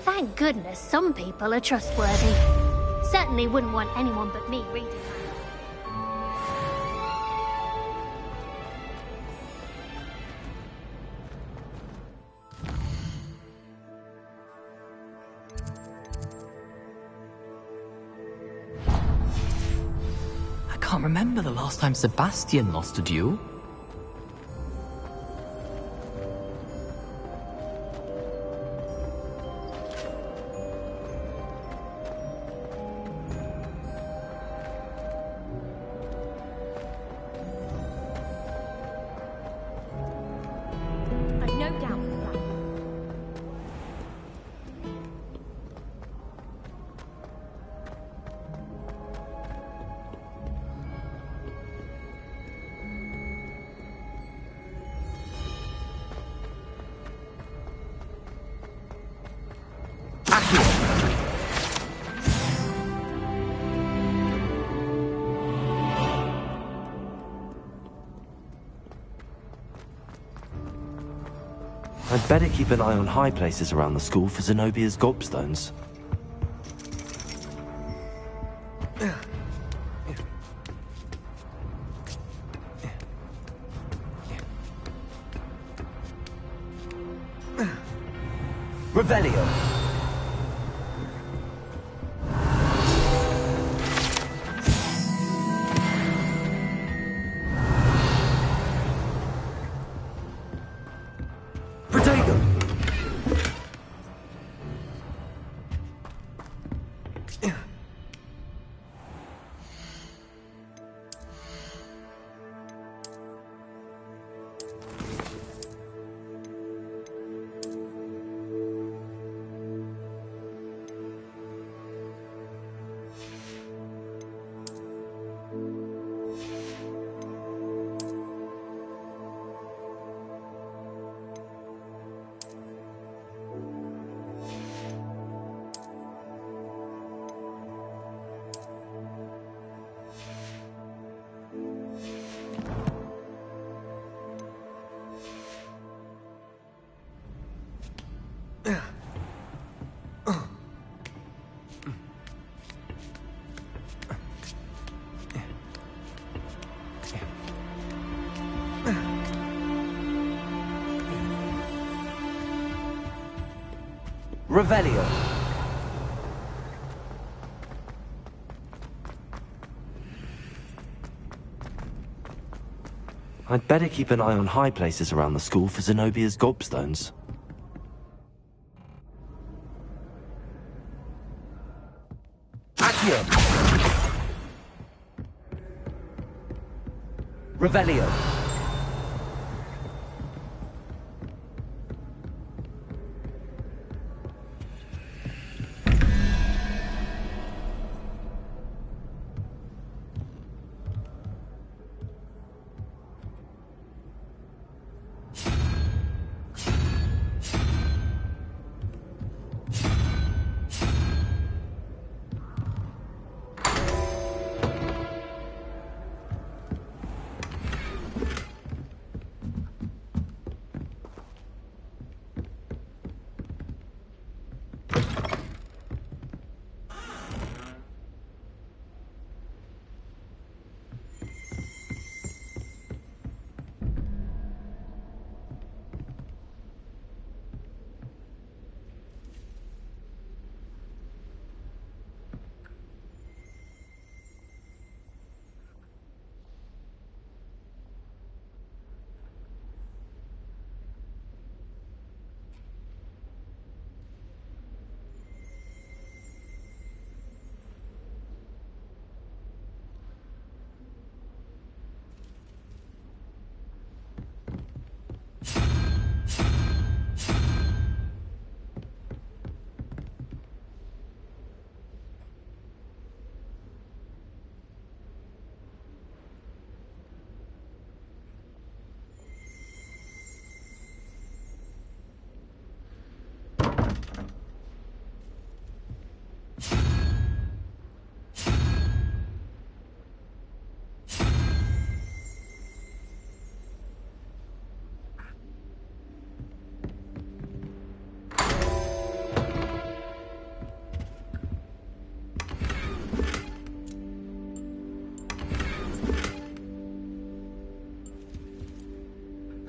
Thank goodness some people are trustworthy. Certainly wouldn't want anyone but me reading my... I can't remember the last time Sebastian lost a duel. I've no doubt that. I'd better keep an eye on high places around the school for Zenobia's gobstones. Revelio. Protego. Revelio. I'd better keep an eye on high places around the school for Zenobia's gobstones. Accio! Revelio.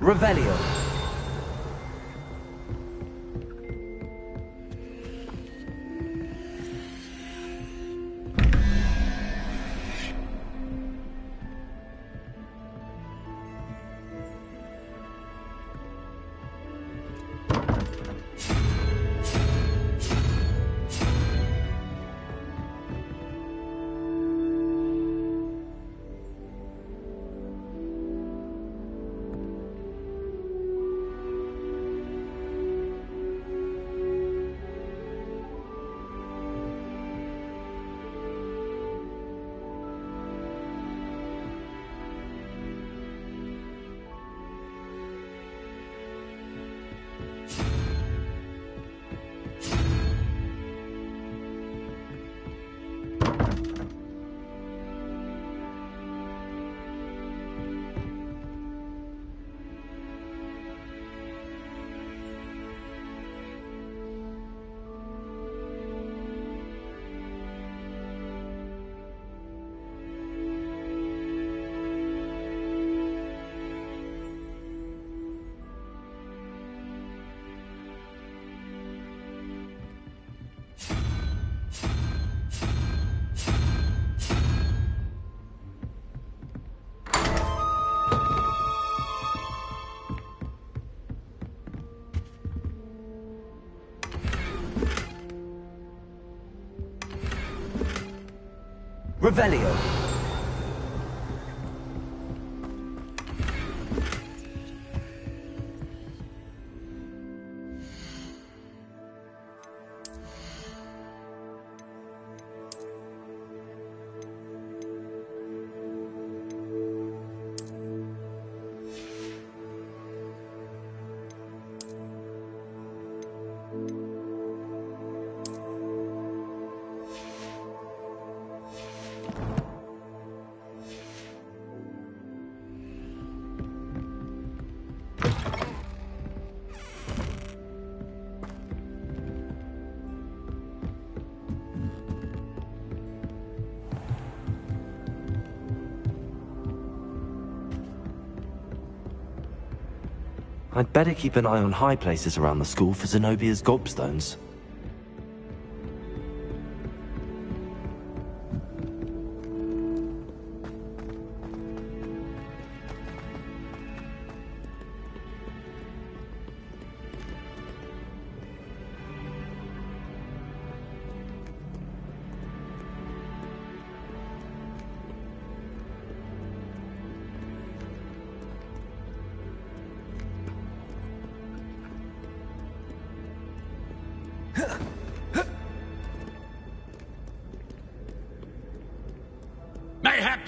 Revelio. Revelio. I'd better keep an eye on high places around the school for Zenobia's gobstones.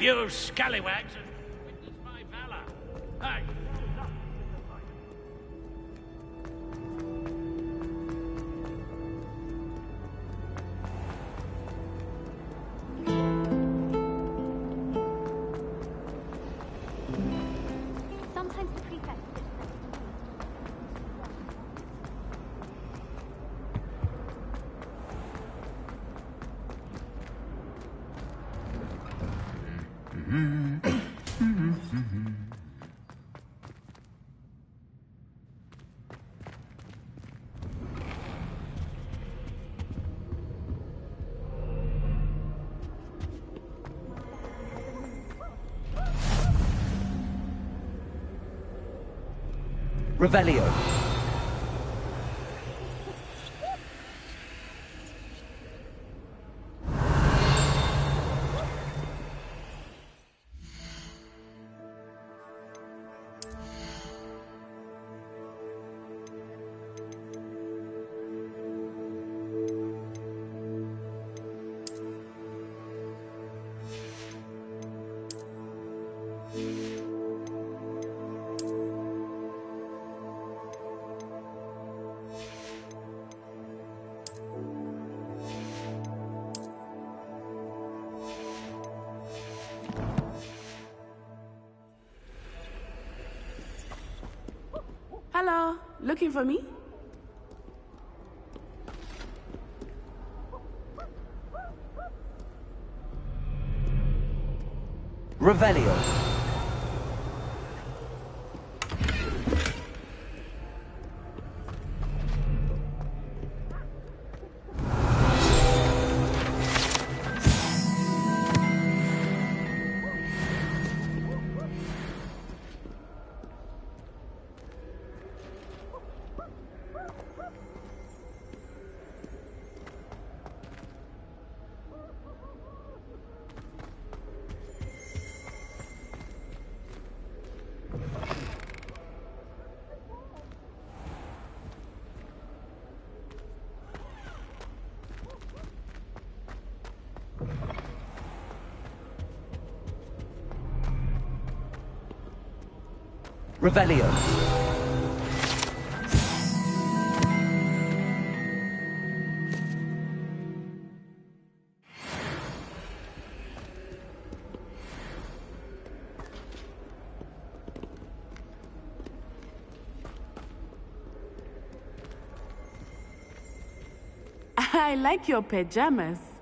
you scallywags and witness my valor. Hey. Sometimes the prefect. Revelio. Hello, looking for me? Revelio. Revelio. I like your pajamas.